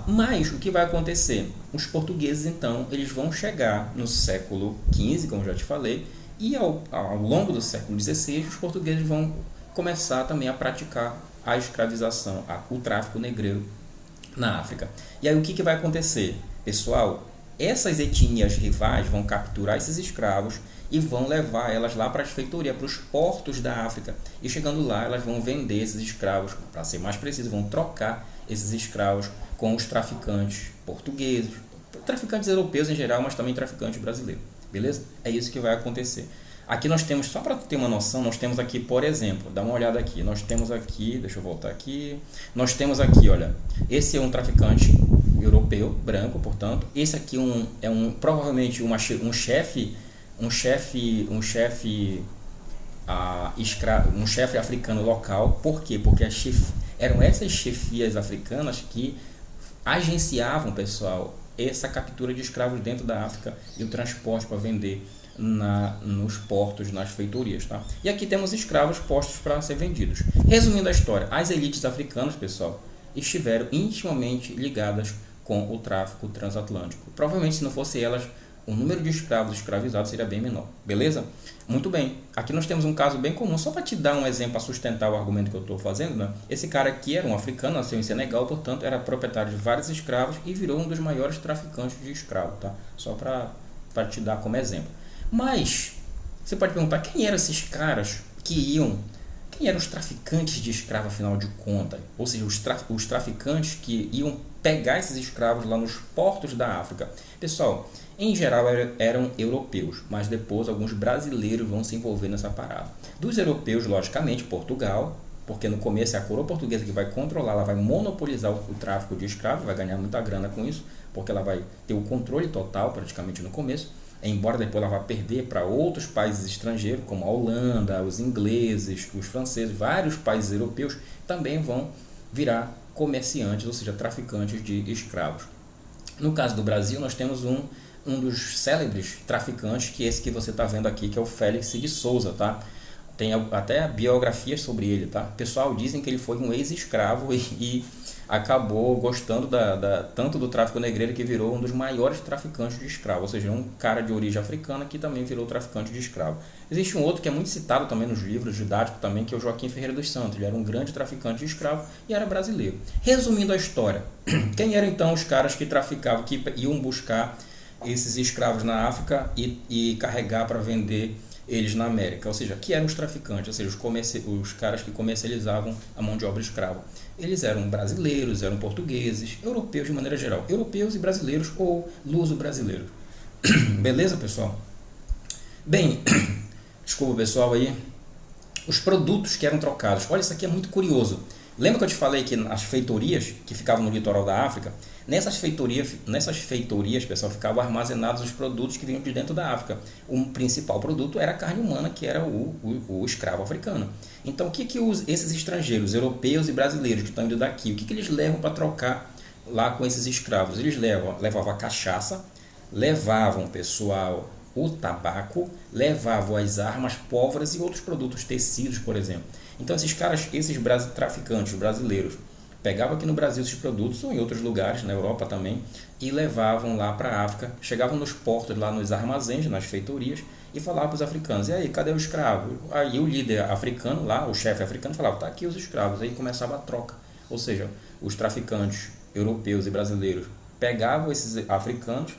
Mas o que vai acontecer? Os portugueses, então, eles vão chegar no século XV, como já te falei, e ao longo do século XVI, os portugueses vão começar também a praticar a escravização, o tráfico negreiro na África. E aí o que vai acontecer? Pessoal, essas etnias rivais vão capturar esses escravos e vão levar elas lá para as feitorias, para os portos da África. E chegando lá, elas vão vender esses escravos, para ser mais preciso, vão trocar esses escravos com os traficantes portugueses, traficantes europeus em geral, mas também traficantes brasileiros. Beleza? É isso que vai acontecer. Aqui nós temos, só para ter uma noção, nós temos aqui, por exemplo, dá uma olhada aqui, nós temos aqui, deixa eu voltar aqui, nós temos aqui, olha, esse é um traficante europeu, branco, portanto, esse aqui provavelmente um chefe africano local. Por quê? Porque eram essas chefias africanas que agenciavam, pessoal, essa captura de escravos dentro da África e o transporte para vender nos portos, nas feitorias, tá? E aqui temos escravos postos para ser vendidos. Resumindo a história, as elites africanas, pessoal, estiveram intimamente ligadas com o tráfico transatlântico. Provavelmente, se não fosse elas, o número de escravos escravizados seria bem menor. Beleza? Muito bem. Aqui nós temos um caso bem comum, só para te dar um exemplo, para sustentar o argumento que eu estou fazendo, né? Esse cara aqui era um africano, nasceu em Senegal, portanto, era proprietário de vários escravos e virou um dos maiores traficantes de escravos, tá? Só para te dar como exemplo. Mas, você pode perguntar, quem eram esses caras quem eram os traficantes de escravo, afinal de contas? Ou seja, os traficantes que iam pegar esses escravos lá nos portos da África. Pessoal, em geral eram europeus, mas depois alguns brasileiros vão se envolver nessa parada. Dos europeus, logicamente, Portugal, porque no começo é a coroa portuguesa que vai controlar, ela vai monopolizar o tráfico de escravos, vai ganhar muita grana com isso, porque ela vai ter o controle total praticamente no começo, embora depois ela vá perder para outros países estrangeiros, como a Holanda, os ingleses, os franceses, vários países europeus também vão virar comerciantes, ou seja, traficantes de escravos. No caso do Brasil, nós temos um dos célebres traficantes, que é esse que você está vendo aqui, que é o Félix de Souza, tá? Tem até biografias sobre ele, tá? Pessoal, dizem que ele foi um ex-escravo e acabou gostando tanto do tráfico negreiro que virou um dos maiores traficantes de escravos, ou seja, um cara de origem africana que também virou traficante de escravo. Existe um outro que é muito citado também nos livros didáticos também, que é o Joaquim Ferreira dos Santos. Ele era um grande traficante de escravo e era brasileiro. Resumindo a história, quem eram então os caras que traficavam, que iam buscar esses escravos na África e carregar para vender eles na América? Ou seja, que eram os traficantes, ou seja, os caras que comercializavam a mão de obra escrava. Eles eram brasileiros, eram portugueses, europeus de maneira geral, europeus e brasileiros ou luso-brasileiros. Beleza, pessoal? Bem, desculpa, pessoal, aí. Os produtos que eram trocados. Olha, isso aqui é muito curioso. Lembra que eu te falei que as feitorias que ficavam no litoral da África, nessas feitorias, pessoal, ficavam armazenados os produtos que vinham de dentro da África. O principal produto era a carne humana, que era o escravo africano. Então, o que esses estrangeiros, europeus e brasileiros que estão indo daqui, o que eles levam para trocar lá com esses escravos? Eles levavam a cachaça, levavam, pessoal, o tabaco, levavam as armas, pólvoras e outros produtos, tecidos, por exemplo. Então, esses traficantes brasileiros pegavam aqui no Brasil esses produtos, ou em outros lugares, na Europa também, e levavam lá para a África, chegavam nos portos, lá nos armazéns, nas feitorias, e falavam para os africanos, e aí, cadê o escravo? Aí o líder africano lá, o chefe africano, falava, tá aqui os escravos. Aí começava a troca, ou seja, os traficantes europeus e brasileiros pegavam esses africanos,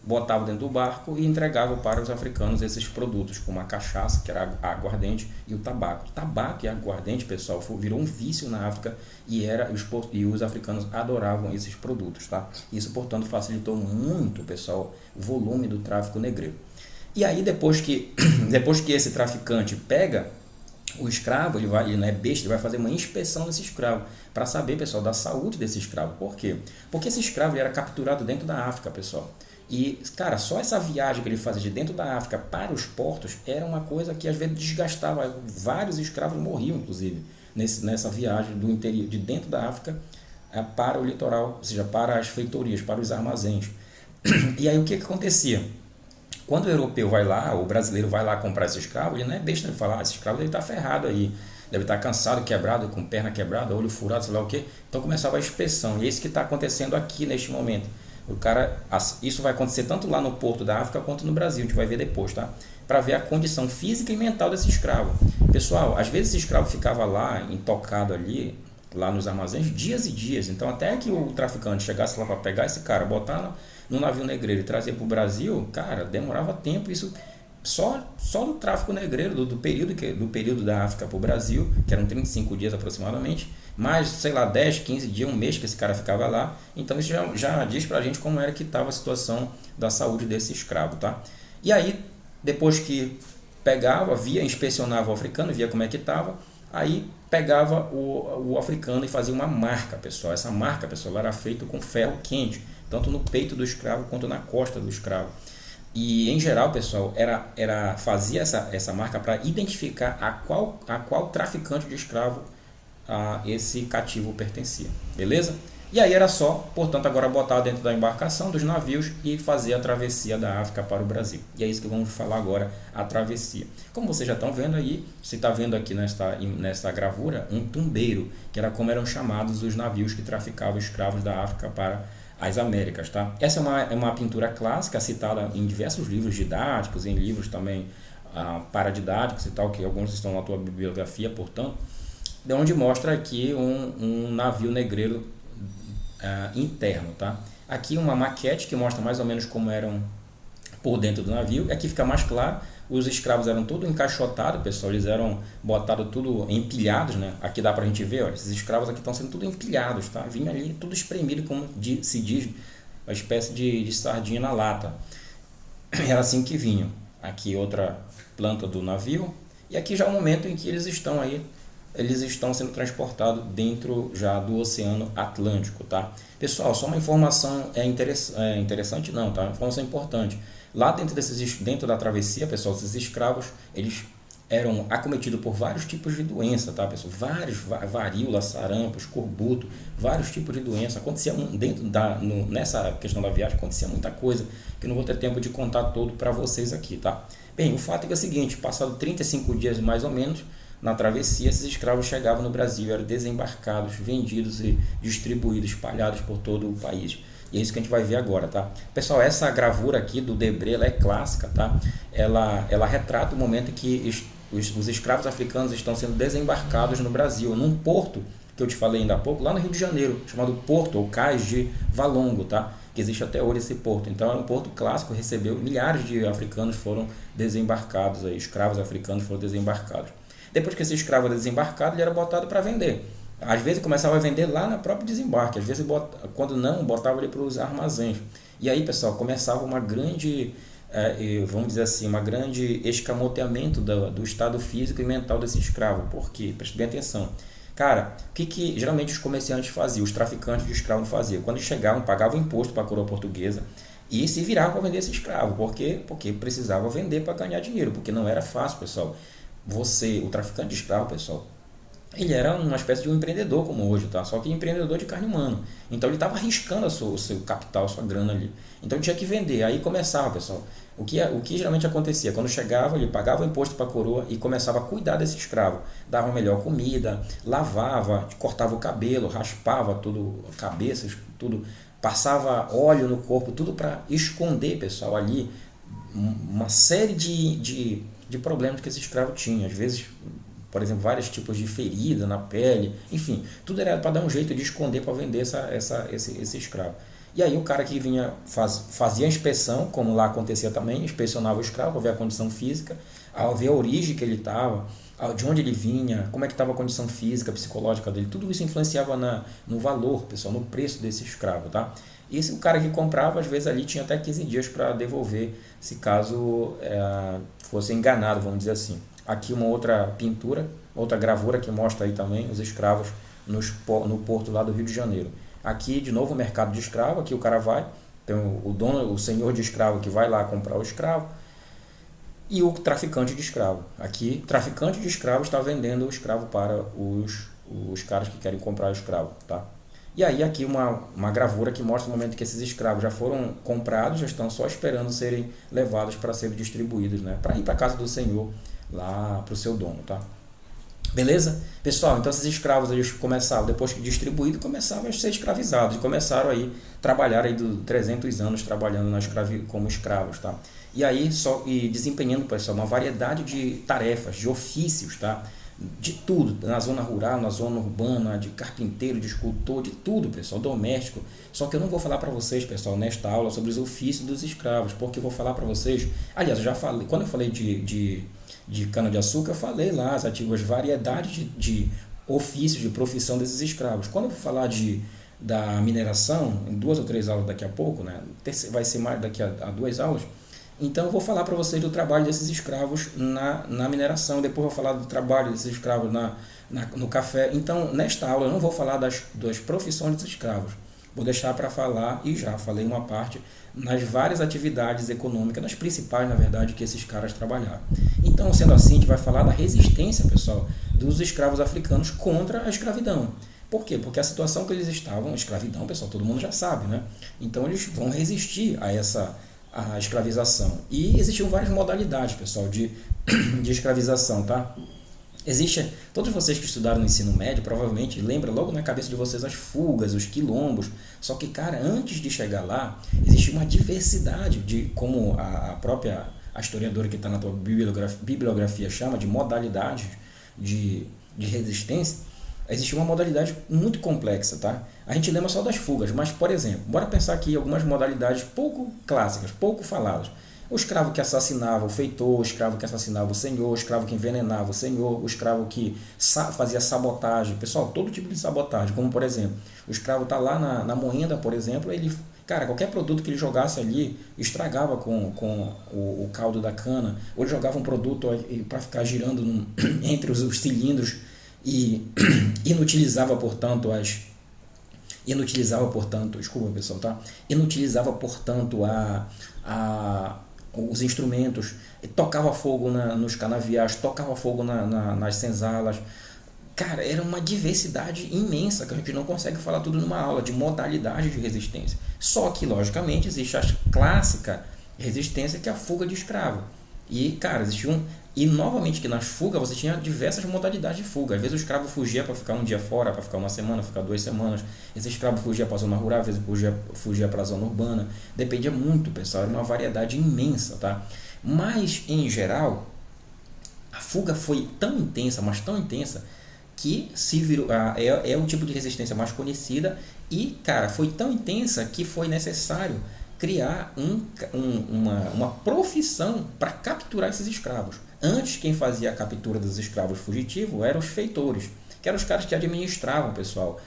botava dentro do barco e entregava para os africanos esses produtos, como a cachaça, que era a aguardente, e o tabaco. Tabaco e aguardente, pessoal, virou um vício na África e os africanos adoravam esses produtos, tá? Isso, portanto, facilitou muito, pessoal, o volume do tráfico negreiro. E aí, depois que esse traficante pega o escravo, ele não é besta, ele vai fazer uma inspeção desse escravo, para saber, pessoal, da saúde desse escravo. Por quê? Porque esse escravo ele era capturado dentro da África, pessoal. E, cara, só essa viagem que ele fazia de dentro da África para os portos era uma coisa que às vezes desgastava. Vários escravos morriam, inclusive, nessa viagem do interior, de dentro da África para o litoral, ou seja, para as feitorias, para os armazéns. E aí o que acontecia? Quando o europeu vai lá, o brasileiro vai lá comprar esse escravo, ele não é besta, ele fala, esse escravo deve estar ferrado aí, deve estar cansado, quebrado, com perna quebrada, olho furado, sei lá o quê. Então começava a inspeção, e é isso que está acontecendo aqui neste momento. Isso vai acontecer tanto lá no porto da África quanto no Brasil, a gente vai ver depois, tá? Para ver a condição física e mental desse escravo. Pessoal, às vezes esse escravo ficava lá, intocado ali, lá nos armazéns, dias e dias. Então até que o traficante chegasse lá para pegar esse cara, botar no navio negreiro e trazer para o Brasil, cara, demorava tempo. Isso só do tráfico negreiro, do período da África para o Brasil, que eram 35 dias aproximadamente, mais, sei lá, 10, 15 dias, um mês que esse cara ficava lá. Então isso já diz pra gente como era que estava a situação da saúde desse escravo, tá? E aí, depois que pegava, inspecionava o africano, via como é que estava, aí pegava o africano e fazia uma marca, pessoal. Essa marca, pessoal, era feita com ferro quente, tanto no peito do escravo quanto na costa do escravo. E em geral, pessoal, fazia essa marca para identificar a qual traficante de escravo esse cativo pertencia, beleza? E aí era só, portanto, agora botar dentro da embarcação dos navios e fazer a travessia da África para o Brasil. E é isso que vamos falar agora, a travessia. Como vocês já estão vendo aí, você está vendo aqui nesta gravura um tumbeiro, que era como eram chamados os navios que traficavam escravos da África para as Américas, tá? Essa é uma pintura clássica citada em diversos livros didáticos, em livros também paradidáticos e tal, que alguns estão na tua bibliografia, portanto, de onde mostra aqui um navio negreiro interno, tá? Aqui uma maquete que mostra mais ou menos como eram por dentro do navio. Aqui fica mais claro, os escravos eram tudo encaixotados, pessoal, eles eram botados tudo empilhados, né? Aqui dá pra gente ver, ó, esses escravos aqui estão sendo tudo empilhados, tá? Vinha ali tudo espremido, como se diz, uma espécie de sardinha na lata. Era assim que vinham. Aqui outra planta do navio, e aqui já é o momento em que eles estão sendo transportados dentro já do Oceano Atlântico, tá? Pessoal, só uma informação interessante não, tá? Uma informação importante. Lá dentro da travessia, pessoal, esses escravos, eles eram acometidos por vários tipos de doença, tá, pessoal? Varíola, sarampo, escorbuto, vários tipos de doença. Acontecia nessa questão da viagem, acontecia muita coisa, que eu não vou ter tempo de contar todo para vocês aqui, tá? Bem, o fato é o seguinte, passado 35 dias mais ou menos, na travessia, esses escravos chegavam no Brasil, eram desembarcados, vendidos e distribuídos, espalhados por todo o país. E é isso que a gente vai ver agora, tá? Pessoal, essa gravura aqui do Debré, ela é clássica, tá? Ela retrata o momento em que os escravos africanos estão sendo desembarcados no Brasil, num porto, que eu te falei ainda há pouco, lá no Rio de Janeiro, chamado Porto, ou Cais de Valongo, tá? Que existe até hoje esse porto. Então, é um porto clássico, recebeu milhares de africanos foram desembarcados, aí, escravos africanos foram desembarcados. Depois que esse escravo era desembarcado, ele era botado para vender. Às vezes começava a vender lá no próprio desembarque, às vezes, quando não, botava ele para os armazéns. E aí, pessoal, começava uma grande, vamos dizer assim, uma grande escamoteamento do estado físico e mental desse escravo. Por quê? Preste bem atenção. Cara, o que geralmente os comerciantes faziam, os traficantes de escravos faziam? Quando chegavam, pagavam imposto para a coroa portuguesa e se viravam para vender esse escravo. Por quê? Porque precisava vender para ganhar dinheiro, porque não era fácil, pessoal. O traficante de escravo, pessoal, ele era uma espécie de um empreendedor como hoje, tá? Só que empreendedor de carne humana. Então ele estava arriscando o seu capital, a sua grana ali. Então ele tinha que vender. Aí começava, pessoal. O que geralmente acontecia? Quando chegava, ele pagava o imposto para a coroa e começava a cuidar desse escravo. Dava melhor comida, lavava, cortava o cabelo, raspava tudo, cabeças, tudo, passava óleo no corpo, tudo para esconder, pessoal, ali uma série de problemas que esse escravo tinha. Às vezes, por exemplo, vários tipos de ferida na pele, enfim, tudo era para dar um jeito de esconder para vender esse escravo. E aí o cara que vinha fazia a inspeção, como lá acontecia também, inspecionava o escravo para ver a condição física, ao ver a origem que ele estava, de onde ele vinha, como é que estava a condição física, psicológica dele, tudo isso influenciava no valor, pessoal, no preço desse escravo, tá? E esse, o cara que comprava, às vezes ali tinha até 15 dias para devolver, se caso fosse enganado, vamos dizer assim. Aqui uma outra pintura, outra gravura que mostra aí também os escravos no porto lá do Rio de Janeiro. Aqui, de novo, o mercado de escravo, aqui o cara vai, tem o dono, o senhor de escravo que vai lá comprar o escravo, e o traficante de escravo. Aqui, o traficante de escravo está vendendo o escravo para os caras que querem comprar o escravo, tá? E aí aqui uma gravura que mostra o momento que esses escravos já foram comprados, já estão só esperando serem levados para serem distribuídos, né? Para ir para a casa do senhor, lá para o seu dono, tá? Beleza? Pessoal, então esses escravos eles começaram, depois que distribuídos, começaram a ser escravizados e começaram aí trabalhar aí 300 anos trabalhando como escravos, tá? E aí e desempenhando, pessoal, uma variedade de tarefas, de ofícios, tá? De tudo, na zona rural, na zona urbana, de carpinteiro, de escultor, de tudo, pessoal, doméstico. Só que eu não vou falar para vocês, pessoal, nesta aula sobre os ofícios dos escravos, porque eu vou falar para vocês, aliás, eu já falei, quando eu falei de cana-de-açúcar, eu falei lá as variedades de ofícios, de profissão desses escravos. Quando eu vou falar da mineração, em 2 ou 3 aulas daqui a pouco, né, vai ser mais daqui a 2 aulas, então eu vou falar para vocês do trabalho desses escravos na mineração, depois eu vou falar do trabalho desses escravos no café. Então, nesta aula eu não vou falar das profissões dos escravos, vou deixar para falar, e já falei uma parte, nas várias atividades econômicas, nas principais, na verdade, que esses caras trabalharam. Então, sendo assim, a gente vai falar da resistência, pessoal, dos escravos africanos contra a escravidão. Por quê? Porque a situação que eles estavam, escravidão, pessoal, todo mundo já sabe, né? Então, eles vão resistir a escravização. E existiam várias modalidades, pessoal, de escravização, tá? Todos vocês que estudaram no ensino médio provavelmente lembram logo na cabeça de vocês as fugas, os quilombos. Só que, cara, antes de chegar lá, existia uma diversidade de, como a historiadora que está na tua bibliografia chama, de modalidades de resistência. Existe uma modalidade muito complexa, tá? A gente lembra só das fugas, mas, por exemplo, bora pensar aqui em algumas modalidades pouco clássicas, pouco faladas. O escravo que assassinava o feitor, o escravo que assassinava o senhor, o escravo que envenenava o senhor, o escravo que fazia sabotagem. Pessoal, todo tipo de sabotagem, como, por exemplo, o escravo está lá na moenda, por exemplo, cara, qualquer produto que ele jogasse ali estragava com o caldo da cana, ou ele jogava um produto para ficar girando entre os cilindros e inutilizava, portanto, desculpa, pessoal, tá? Inutilizava, portanto, os instrumentos, tocava fogo nos canaviais, tocava fogo nas senzalas. Cara, era uma diversidade imensa que a gente não consegue falar tudo numa aula de modalidade de resistência. Só que, logicamente, existe a clássica resistência, que é a fuga de escravo. E, cara, e novamente que nas fugas você tinha diversas modalidades de fuga. Às vezes o escravo fugia para ficar um dia fora, para ficar uma semana, ficar 2 semanas. Esse escravo fugia para a zona rural, às vezes fugia para a zona urbana. Dependia muito, pessoal, era uma variedade imensa, tá? Mas, em geral, a fuga foi tão intensa, mas tão intensa, que se virou, é o tipo de resistência mais conhecida. E, cara, foi tão intensa que foi necessário criar uma profissão para capturar esses escravos. Antes, quem fazia a captura dos escravos fugitivos eram os feitores, que eram os caras que administravam, pessoal,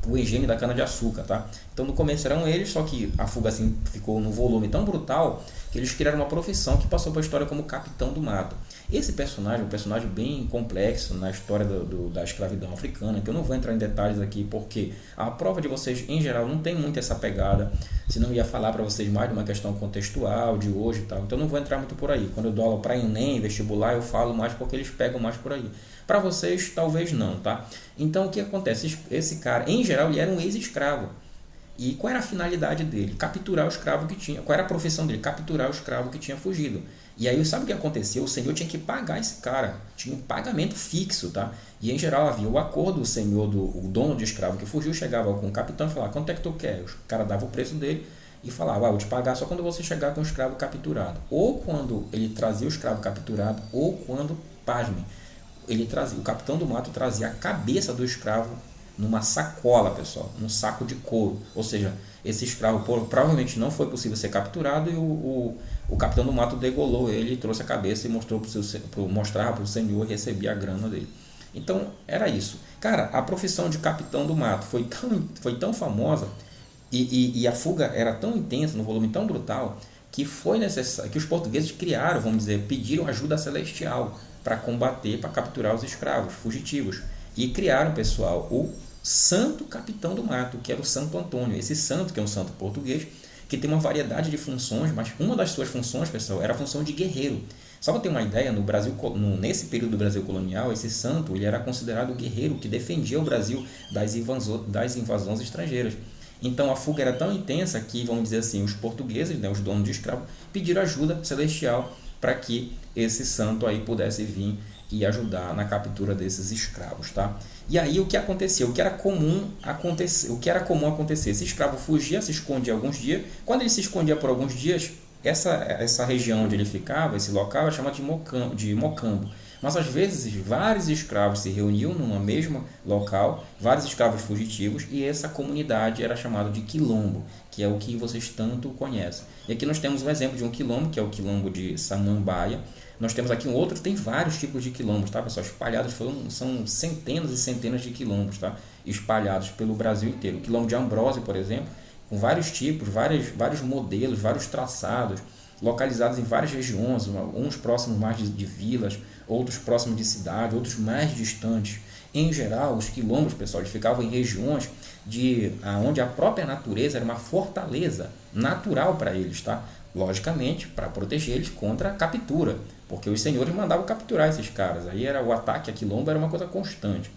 o engenho da cana-de-açúcar, tá? Então, no começo eram eles, só que a fuga assim ficou num volume tão brutal que eles criaram uma profissão que passou para a história como capitão do mato. Esse personagem é um personagem bem complexo na história da escravidão africana, que eu não vou entrar em detalhes aqui, porque a prova de vocês, em geral, não tem muito essa pegada, senão ia falar para vocês mais de uma questão contextual, de hoje e tal. Então, não vou entrar muito por aí. Quando eu dou aula para Enem, vestibular, eu falo mais porque eles pegam mais por aí. Para vocês, talvez não, tá? Então, o que acontece? Esse cara, em geral, ele era um ex-escravo. E qual era a finalidade dele? Capturar o escravo que tinha. Qual era a profissão dele? Capturar o escravo que tinha fugido. E aí, sabe o que aconteceu? O senhor tinha que pagar esse cara. Tinha um pagamento fixo, tá? E, em geral, havia o acordo, o senhor, o dono de escravo que fugiu, chegava com o capitão e falava, quanto é que tu quer? O cara dava o preço dele e falava, vou te pagar só quando você chegar com o escravo capturado. Ou quando ele trazia o escravo capturado, ou quando, pasmem, o capitão do mato trazia a cabeça do escravo numa sacola, pessoal, num saco de couro. Ou seja, esse escravo provavelmente não foi possível ser capturado e o capitão do mato degolou ele, trouxe a cabeça e mostrava para o senhor e recebia a grana dele. Então, era isso. Cara, a profissão de capitão do mato foi tão famosa e a fuga era tão intensa, no volume tão brutal, que foi necessário, que os portugueses criaram, vamos dizer, pediram ajuda celestial para combater, para capturar os escravos fugitivos. E criaram, pessoal, o Santo Capitão do Mato, que era o Santo Antônio. Esse santo, que é um santo português, que tem uma variedade de funções, mas uma das suas funções, pessoal, era a função de guerreiro. Só para ter uma ideia, no Brasil, nesse período do Brasil colonial, esse santo ele era considerado o guerreiro que defendia o Brasil das invasões estrangeiras. Então a fuga era tão intensa que, vamos dizer assim, os portugueses, né, os donos de escravos, pediram ajuda celestial para que esse santo aí pudesse vir e ajudar na captura desses escravos, tá? E aí o que aconteceu? O que era comum acontecer? Esse escravo fugia, se escondia alguns dias. Quando ele se escondia por alguns dias, essa região onde ele ficava, esse local, é chamado de mocambo. Mas às vezes vários escravos se reuniam numa mesma local, vários escravos fugitivos, e essa comunidade era chamada de quilombo, que é o que vocês tanto conhecem. E aqui nós temos um exemplo de um quilombo, que é o quilombo de Samambaia. Nós temos aqui um outro, tem vários tipos de quilombos, tá, pessoal? Espalhados, são centenas e centenas de quilombos, tá? Espalhados pelo Brasil inteiro. O quilombo de Ambrósio, por exemplo, com vários tipos, vários modelos, vários traçados, localizados em várias regiões, uns próximos mais de vilas, outros próximos de cidades, outros mais distantes. Em geral, os quilombos, pessoal, eles ficavam em regiões onde a própria natureza era uma fortaleza natural para eles, tá? Logicamente, para proteger eles contra a captura, porque os senhores mandavam capturar esses caras. Aí o ataque a quilombo era uma coisa constante.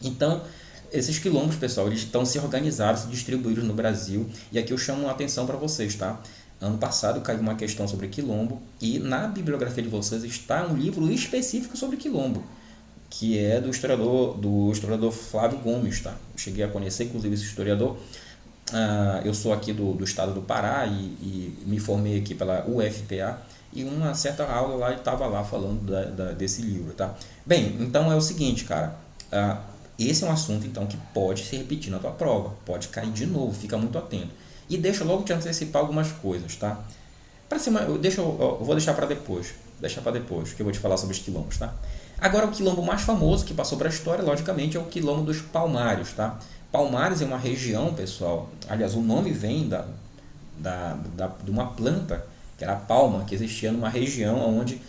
Então, esses quilombos, pessoal, eles estão se organizados, distribuídos no Brasil, e aqui eu chamo a atenção para vocês, tá? Ano passado caiu uma questão sobre quilombo, e na bibliografia de vocês está um livro específico sobre quilombo, que é do historiador Flávio Gomes, tá? Eu cheguei a conhecer, inclusive, esse historiador. Eu sou aqui do estado do Pará e me formei aqui pela UFPA, e uma certa aula lá estava lá falando desse livro, tá? Bem, então é o seguinte, cara, esse é um assunto então que pode se repetir na tua prova, pode cair de novo, fica muito atento. E deixa eu logo te antecipar algumas coisas, tá? Eu vou deixar para depois, que eu vou te falar sobre os quilombos, tá? Agora, o quilombo mais famoso que passou para a história, logicamente, é o quilombo dos Palmares, tá? Palmares é uma região, pessoal, aliás, o nome vem de uma planta, que era a palma, que existia numa região onde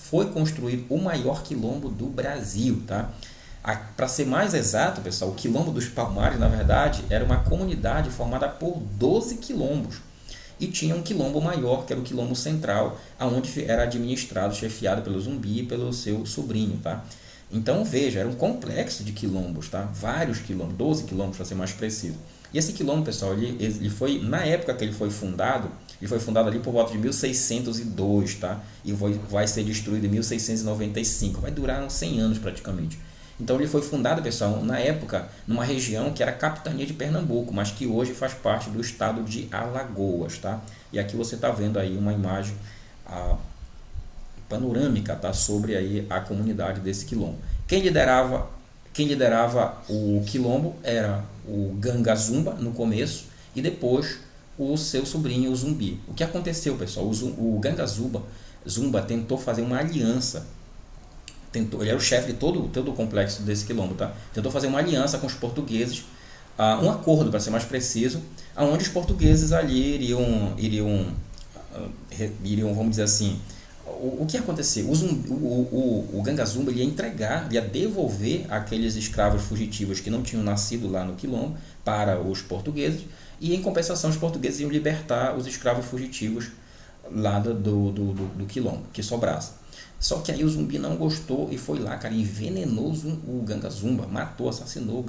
foi construído o maior quilombo do Brasil, tá? Para ser mais exato, pessoal, o quilombo dos Palmares, na verdade, era uma comunidade formada por 12 quilombos. E tinha um quilombo maior, que era o quilombo central, onde era administrado, chefiado pelo Zumbi e pelo seu sobrinho, tá? Então, veja, era um complexo de quilombos, tá? Vários quilombos, 12 quilombos para ser mais preciso. E esse quilombo, pessoal, ele foi, na época que ele foi fundado ali por volta de 1602, tá? E vai ser destruído em 1695, vai durar uns 100 anos praticamente. Então ele foi fundado, pessoal, na época, numa região que era a capitania de Pernambuco, mas que hoje faz parte do estado de Alagoas, tá? E aqui você está vendo aí uma imagem panorâmica, tá? Sobre aí a comunidade desse quilombo. Quem liderava o quilombo era o Ganga Zumba no começo e depois o seu sobrinho, o Zumbi. O que aconteceu, pessoal? O Ganga Zumba tentou fazer uma aliança. Ele era o chefe de todo o complexo desse quilombo, tá? Tentou fazer uma aliança com os portugueses, um acordo, para ser mais preciso, onde os portugueses ali iriam, vamos dizer assim, o que aconteceu? O Ganga Zumba ia devolver aqueles escravos fugitivos que não tinham nascido lá no quilombo para os portugueses, e em compensação os portugueses iam libertar os escravos fugitivos lá do quilombo, que sobrasse. Só que aí o Zumbi não gostou e foi lá, cara, envenenou o Ganga Zumba, matou, assassinou o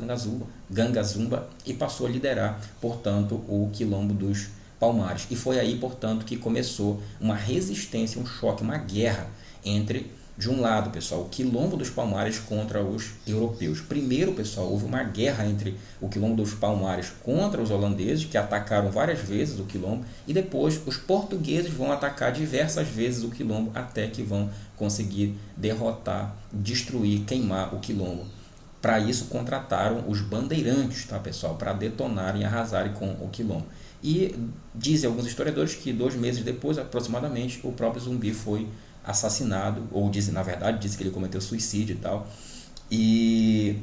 Ganga Zumba e passou a liderar, portanto, o quilombo dos Palmares. E foi aí, portanto, que começou uma resistência, um choque, uma guerra entre, de um lado, pessoal, o quilombo dos Palmares contra os europeus. Primeiro, pessoal, houve uma guerra entre o quilombo dos Palmares contra os holandeses, que atacaram várias vezes o quilombo, e depois os portugueses vão atacar diversas vezes o quilombo, até que vão conseguir derrotar, destruir, queimar o quilombo Para isso contrataram os bandeirantes, tá, pessoal, para detonarem e arrasarem com o quilombo. E dizem alguns historiadores que 2 meses depois, aproximadamente, o próprio Zumbi foi assassinado, ou dizem, na verdade, dizem que ele cometeu suicídio e tal, e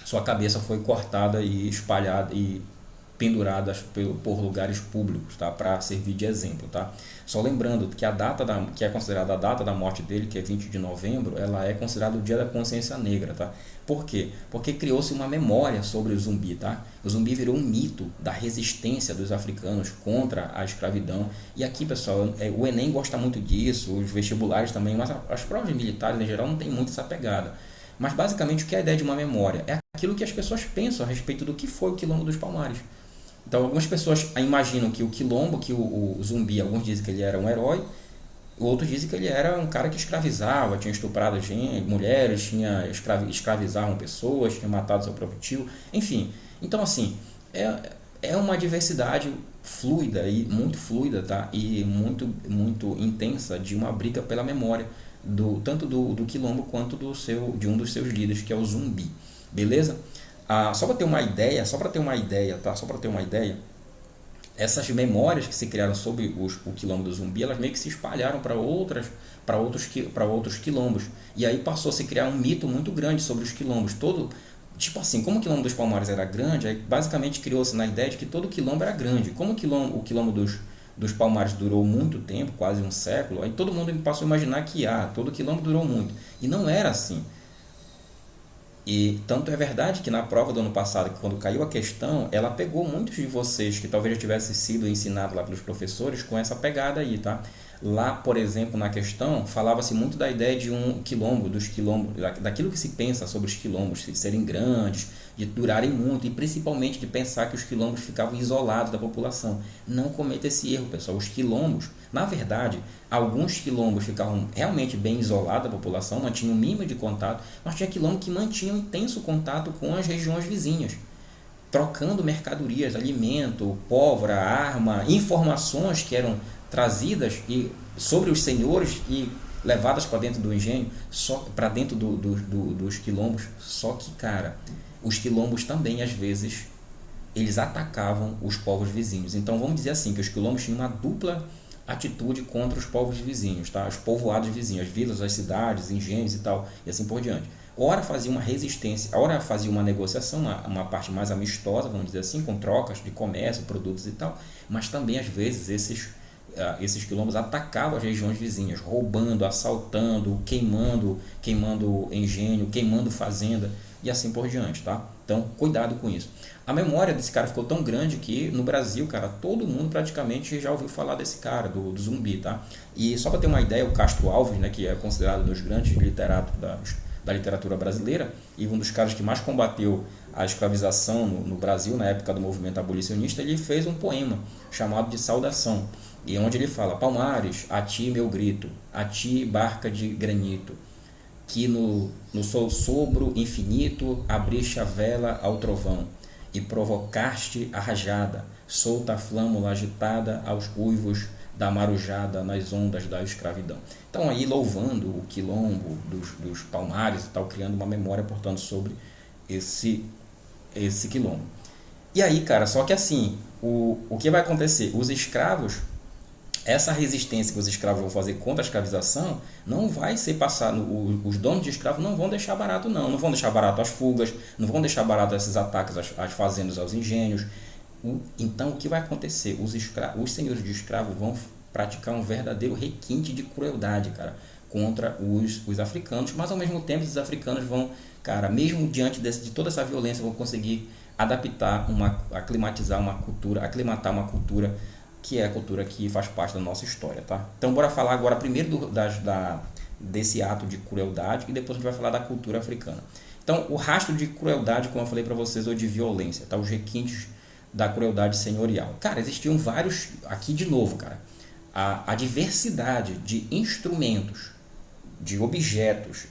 sua cabeça foi cortada e espalhada e penduradas por lugares públicos, tá? Para servir de exemplo, tá? Só lembrando que a data que é considerada a data da morte dele, que é 20 de novembro, ela é considerada o Dia da Consciência Negra, tá? Por quê? Porque criou-se uma memória sobre o Zumbi, tá? O Zumbi virou um mito da resistência dos africanos contra a escravidão. E aqui, pessoal, o Enem gosta muito disso, os vestibulares também, mas as provas militares em geral não tem muito essa pegada. Mas basicamente o que é a ideia de uma memória? É aquilo que as pessoas pensam a respeito do que foi o Quilombo dos Palmares. Então algumas pessoas imaginam que o Quilombo, que o Zumbi, alguns dizem que ele era um herói, outros dizem que ele era um cara que escravizava, tinha estuprado mulheres, escravizavam pessoas, tinha matado seu próprio tio, enfim. Então assim, é uma diversidade fluida e muito fluida, tá? E muito intensa de uma briga pela memória tanto do Quilombo quanto de um dos seus líderes, que é o Zumbi. Beleza? Só para ter uma ideia, tá? Só para ter uma ideia, essas memórias que se criaram sobre o Quilombo do Zumbi, elas meio que se espalharam para outros quilombos. E aí passou a se criar um mito muito grande sobre os quilombos. Tipo assim, como o Quilombo dos Palmares era grande, aí basicamente criou-se na ideia de que todo quilombo era grande. Como o Quilombo dos Palmares durou muito tempo, quase um século, aí todo mundo passou a imaginar que todo quilombo durou muito. E não era assim. E tanto é verdade que na prova do ano passado, quando caiu a questão, ela pegou muitos de vocês que talvez já tivessem sido ensinados lá pelos professores com essa pegada aí, tá? Lá, por exemplo, na questão, falava-se muito da ideia de um quilombo, daquilo que se pensa sobre os quilombos, de serem grandes, de durarem muito, e principalmente de pensar que os quilombos ficavam isolados da população. Não cometa esse erro, pessoal. Os quilombos, na verdade, alguns quilombos ficavam realmente bem isolados da população, mantinham um mínimo de contato, mas tinha quilombo que mantinham intenso contato com as regiões vizinhas, trocando mercadorias, alimento, pólvora, arma, informações que eram trazidas sobre os senhores e levadas para dentro do engenho, para dentro dos quilombos. Só que, cara, os quilombos também, às vezes, eles atacavam os povos vizinhos. Então, vamos dizer assim, que os quilombos tinham uma dupla atitude contra os povos vizinhos, tá? Os povoados vizinhos, as vilas, as cidades, engenhos e tal, e assim por diante. Ora fazia uma resistência, ora fazia uma negociação, uma parte mais amistosa, vamos dizer assim, com trocas de comércio, produtos e tal, mas também, às vezes, esses quilombos atacavam as regiões vizinhas, roubando, assaltando, queimando engenho, queimando fazenda e assim por diante, tá? Então, cuidado com isso. A memória desse cara ficou tão grande que no Brasil, cara, todo mundo praticamente já ouviu falar desse cara, do Zumbi, tá? E só para ter uma ideia, o Castro Alves, né, que é considerado um dos grandes literatos da literatura brasileira e um dos caras que mais combateu a escravização no Brasil na época do movimento abolicionista, ele fez um poema chamado de Saudação, e onde ele fala: Palmares, a ti meu grito, a ti barca de granito, que no sobro infinito abriste a vela ao trovão e provocaste a rajada, solta a flâmula agitada aos uivos da marujada nas ondas da escravidão. Então aí louvando o quilombo dos Palmares e tal, criando uma memória, portanto, sobre esse quilombo. E aí, cara, só que assim, o que vai acontecer? Os escravos, essa resistência que os escravos vão fazer contra a escravização não vai ser passado. Os donos de escravos não vão deixar barato, não vão deixar barato as fugas, não vão deixar barato esses ataques às fazendas, aos engenhos. Então o que vai acontecer? Os senhores de escravos vão praticar um verdadeiro requinte de crueldade, cara, contra os africanos, mas ao mesmo tempo os africanos vão, cara, mesmo diante de toda essa violência, vão conseguir aclimatar uma cultura que é a cultura que faz parte da nossa história, tá? Então bora falar agora primeiro desse ato de crueldade e depois a gente vai falar da cultura africana. Então o rastro de crueldade, como eu falei para vocês, ou de violência, tá? Os requintes da crueldade senhorial. Cara, existiam vários, aqui de novo, cara, a diversidade de instrumentos, de objetos,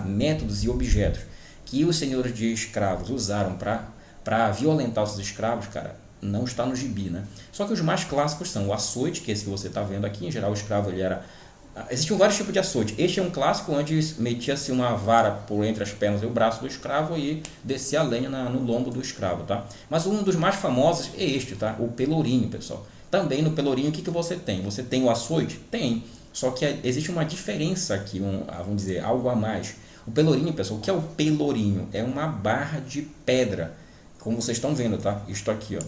métodos e objetos que os senhores de escravos usaram para violentar os seus escravos, cara, não está no gibi, né? Só que os mais clássicos são o açoite, que é esse que você está vendo aqui. Em geral, o escravo ele era Existiam vários tipos de açoite. Este é um clássico onde metia-se uma vara por entre as pernas e o braço do escravo e descia a lenha no lombo do escravo, tá? Mas um dos mais famosos é este, tá? O pelourinho, pessoal. Também no pelourinho, o que você tem? Você tem o açoite? Tem. Só que existe uma diferença aqui, vamos dizer, algo a mais. O pelourinho, pessoal, o que é o pelourinho? É uma barra de pedra, como vocês estão vendo, tá? Isto aqui, ó,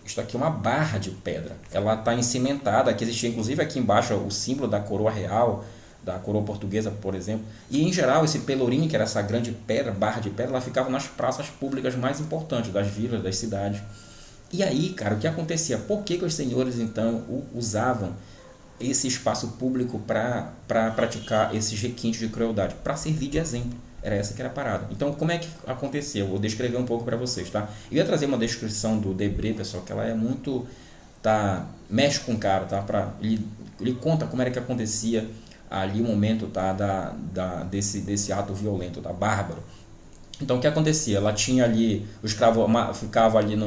isto aqui é uma barra de pedra. Ela está encimentada, aqui existia inclusive aqui embaixo o símbolo da coroa real, da coroa portuguesa, por exemplo. E em geral esse pelourinho, que era essa grande pedra, barra de pedra, ela ficava nas praças públicas mais importantes das vilas, das cidades. E aí, cara, o que acontecia? Por que os senhores então usavam esse espaço público para praticar esses requintes de crueldade? Para servir de exemplo. Era essa que era a parada. Então, como é que aconteceu? Vou descrever um pouco para vocês, tá? Eu ia trazer uma descrição do Debré, pessoal, que ela é muito... mexe com o cara, tá? Ele conta como era que acontecia ali o momento, tá? Desse ato violento, tá? Bárbaro. Então, o que acontecia? Ela tinha ali... O escravo ficava ali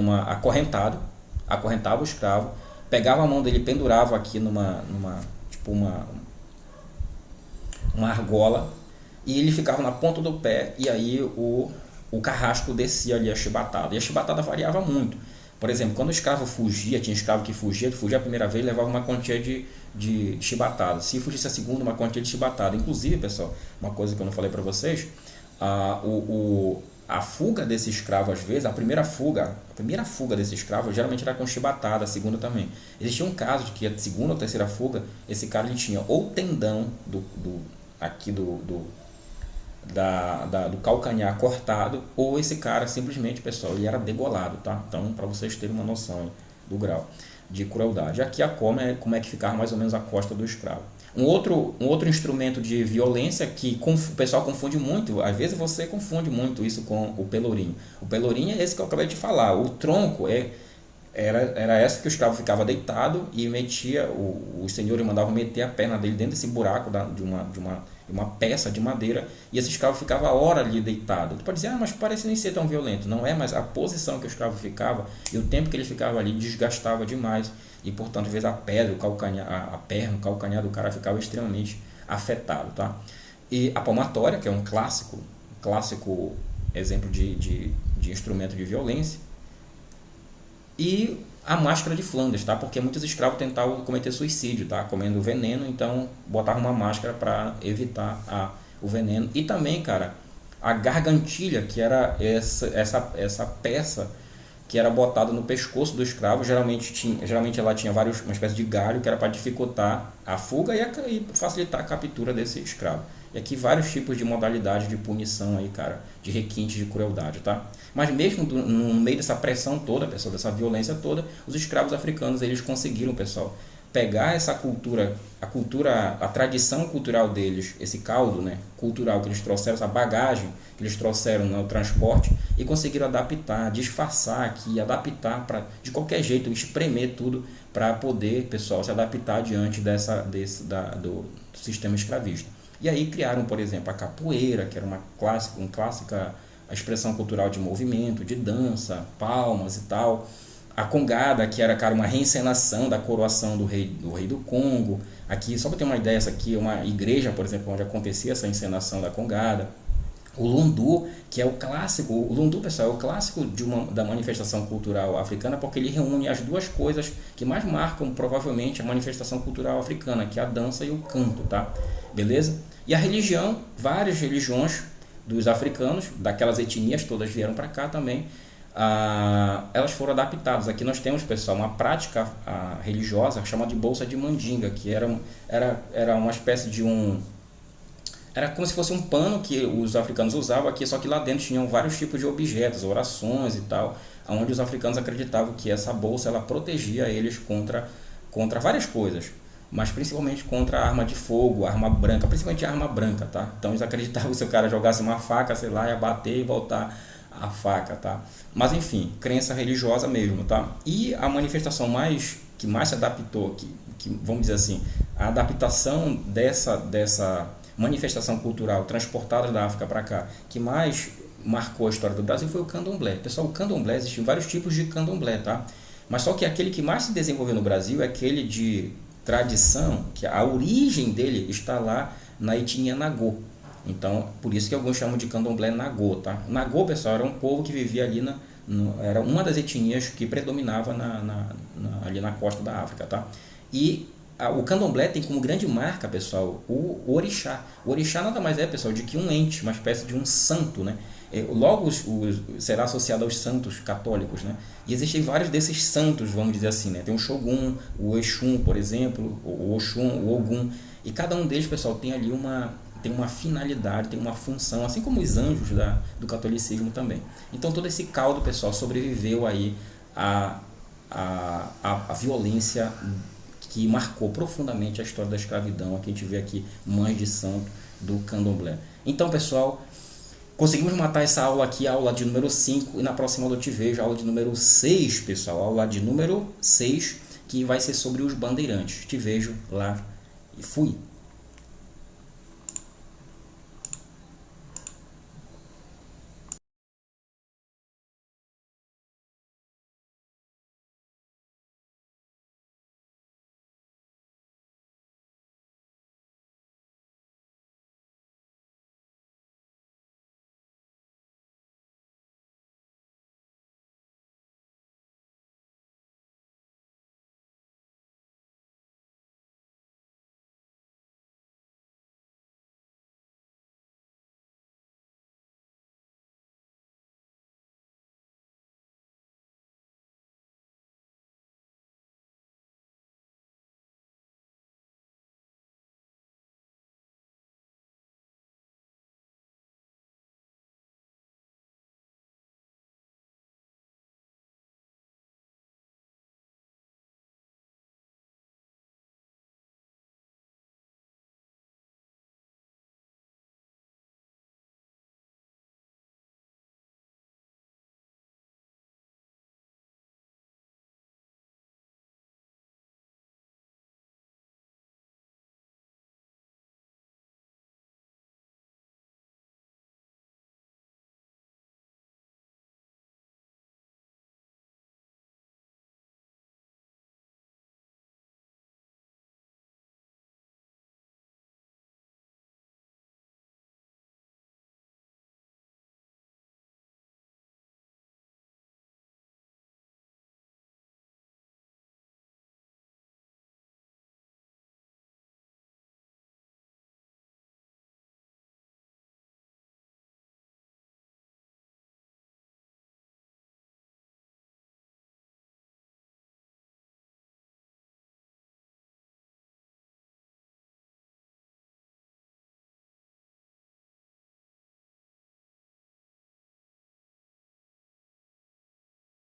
acorrentava o escravo, pegava a mão dele, pendurava aqui numa argola, e ele ficava na ponta do pé, e aí o carrasco descia ali a chibatada. E a chibatada variava muito. Por exemplo, quando o escravo fugia, tinha escravo que fugia a primeira vez, levava uma quantia de chibatada. Se fugisse a segunda, uma quantia de chibatada. Inclusive, pessoal, uma coisa que eu não falei para vocês, a fuga desse escravo, às vezes, a primeira fuga desse escravo geralmente era com chibatada, a segunda também. Existia um caso de que a segunda ou terceira fuga, esse cara ele tinha ou tendão do calcanhar cortado, ou esse cara simplesmente, pessoal, ele era degolado, tá? Então, para vocês terem uma noção do grau de crueldade. Aqui a como é que ficava mais ou menos a costa do escravo. Um outro instrumento de violência que o pessoal confunde muito, às vezes você confunde muito isso com o pelourinho. O pelourinho é esse que eu acabei de falar. O tronco era essa que o escravo ficava deitado e metia, os senhores mandavam meter a perna dele dentro desse buraco de uma peça de madeira, e esse escravo ficava a hora ali deitado. Tu pode dizer, mas parece nem ser tão violento. Não é, mas a posição que o escravo ficava e o tempo que ele ficava ali desgastava demais, e portanto, às vezes a pedra, o calcanhar, a perna, o calcanhar do cara ficava extremamente afetado, tá? E a palmatória, que é um clássico exemplo de instrumento de violência, e a máscara de Flandres, tá? Porque muitos escravos tentavam cometer suicídio, tá? Comendo veneno, então botavam uma máscara para evitar o veneno. E também, cara, a gargantilha, que era essa peça que era botada no pescoço do escravo, geralmente ela tinha uma espécie de galho que era para dificultar a fuga e facilitar a captura desse escravo. E aqui vários tipos de modalidades de punição aí, cara, de requinte de crueldade, tá? Mas mesmo no meio dessa pressão toda, pessoal, dessa violência toda, os escravos africanos, eles conseguiram, pessoal, pegar essa cultura, a tradição cultural deles, esse caldo, né, cultural que eles trouxeram, essa bagagem que eles trouxeram no transporte, e conseguiram adaptar, disfarçar aqui, adaptar de qualquer jeito, espremer tudo para poder, pessoal, se adaptar diante do sistema escravista. E aí criaram, por exemplo, a capoeira, que era uma clássica a expressão cultural de movimento, de dança, palmas e tal. A congada, que era, cara, uma reencenação da coroação do rei do Congo. Aqui, só para ter uma ideia, essa aqui é uma igreja, por exemplo, onde acontecia essa encenação da congada. O lundu, que é o clássico, o lundu, pessoal, é o clássico da manifestação cultural africana, porque ele reúne as duas coisas que mais marcam, provavelmente, a manifestação cultural africana, que é a dança e o canto, tá? Beleza? E a religião, várias religiões dos africanos, daquelas etnias todas vieram para cá também, elas foram adaptadas. Aqui nós temos, pessoal, uma prática religiosa chamada de bolsa de mandinga, que era uma espécie de era como se fosse um pano que os africanos usavam aqui, só que lá dentro tinham vários tipos de objetos, orações e tal, onde os africanos acreditavam que essa bolsa ela protegia eles contra várias coisas, mas principalmente contra a arma de fogo, a arma branca, principalmente a arma branca, tá? Então eles acreditavam que se o cara jogasse uma faca, sei lá, ia bater e voltar a faca, tá? Mas enfim, crença religiosa mesmo, tá? E a manifestação que mais se adaptou, que vamos dizer assim, a adaptação dessa manifestação cultural transportada da África para cá, que mais marcou a história do Brasil foi o candomblé. Pessoal, o candomblé, existem vários tipos de candomblé, tá? Mas só que aquele que mais se desenvolveu no Brasil é aquele tradição, que a origem dele está lá na etnia Nagô. Então, por isso que alguns chamam de candomblé Nagô, tá? Nagô, pessoal, era um povo que vivia ali era uma das etnias que predominava ali na costa da África, tá? E o candomblé tem como grande marca, pessoal, o orixá. O orixá nada mais é, pessoal, de que um ente, uma espécie de um santo, né? Logo será associado aos santos católicos, né? E existem vários desses santos, vamos dizer assim, né? Tem o Shogun, o Exum, por exemplo, o Oxum, o Ogum, e cada um deles, pessoal, tem ali tem uma finalidade, tem uma função, assim como os anjos do catolicismo também. Então todo esse caldo, pessoal, sobreviveu aí a violência que marcou profundamente a história da escravidão. Aqui a gente vê aqui mães de santo do candomblé. Então, pessoal, conseguimos matar essa aula aqui, a aula de número 5, e na próxima aula eu te vejo, a aula de número 6, pessoal, a aula de número 6, que vai ser sobre os bandeirantes. Te vejo lá e fui!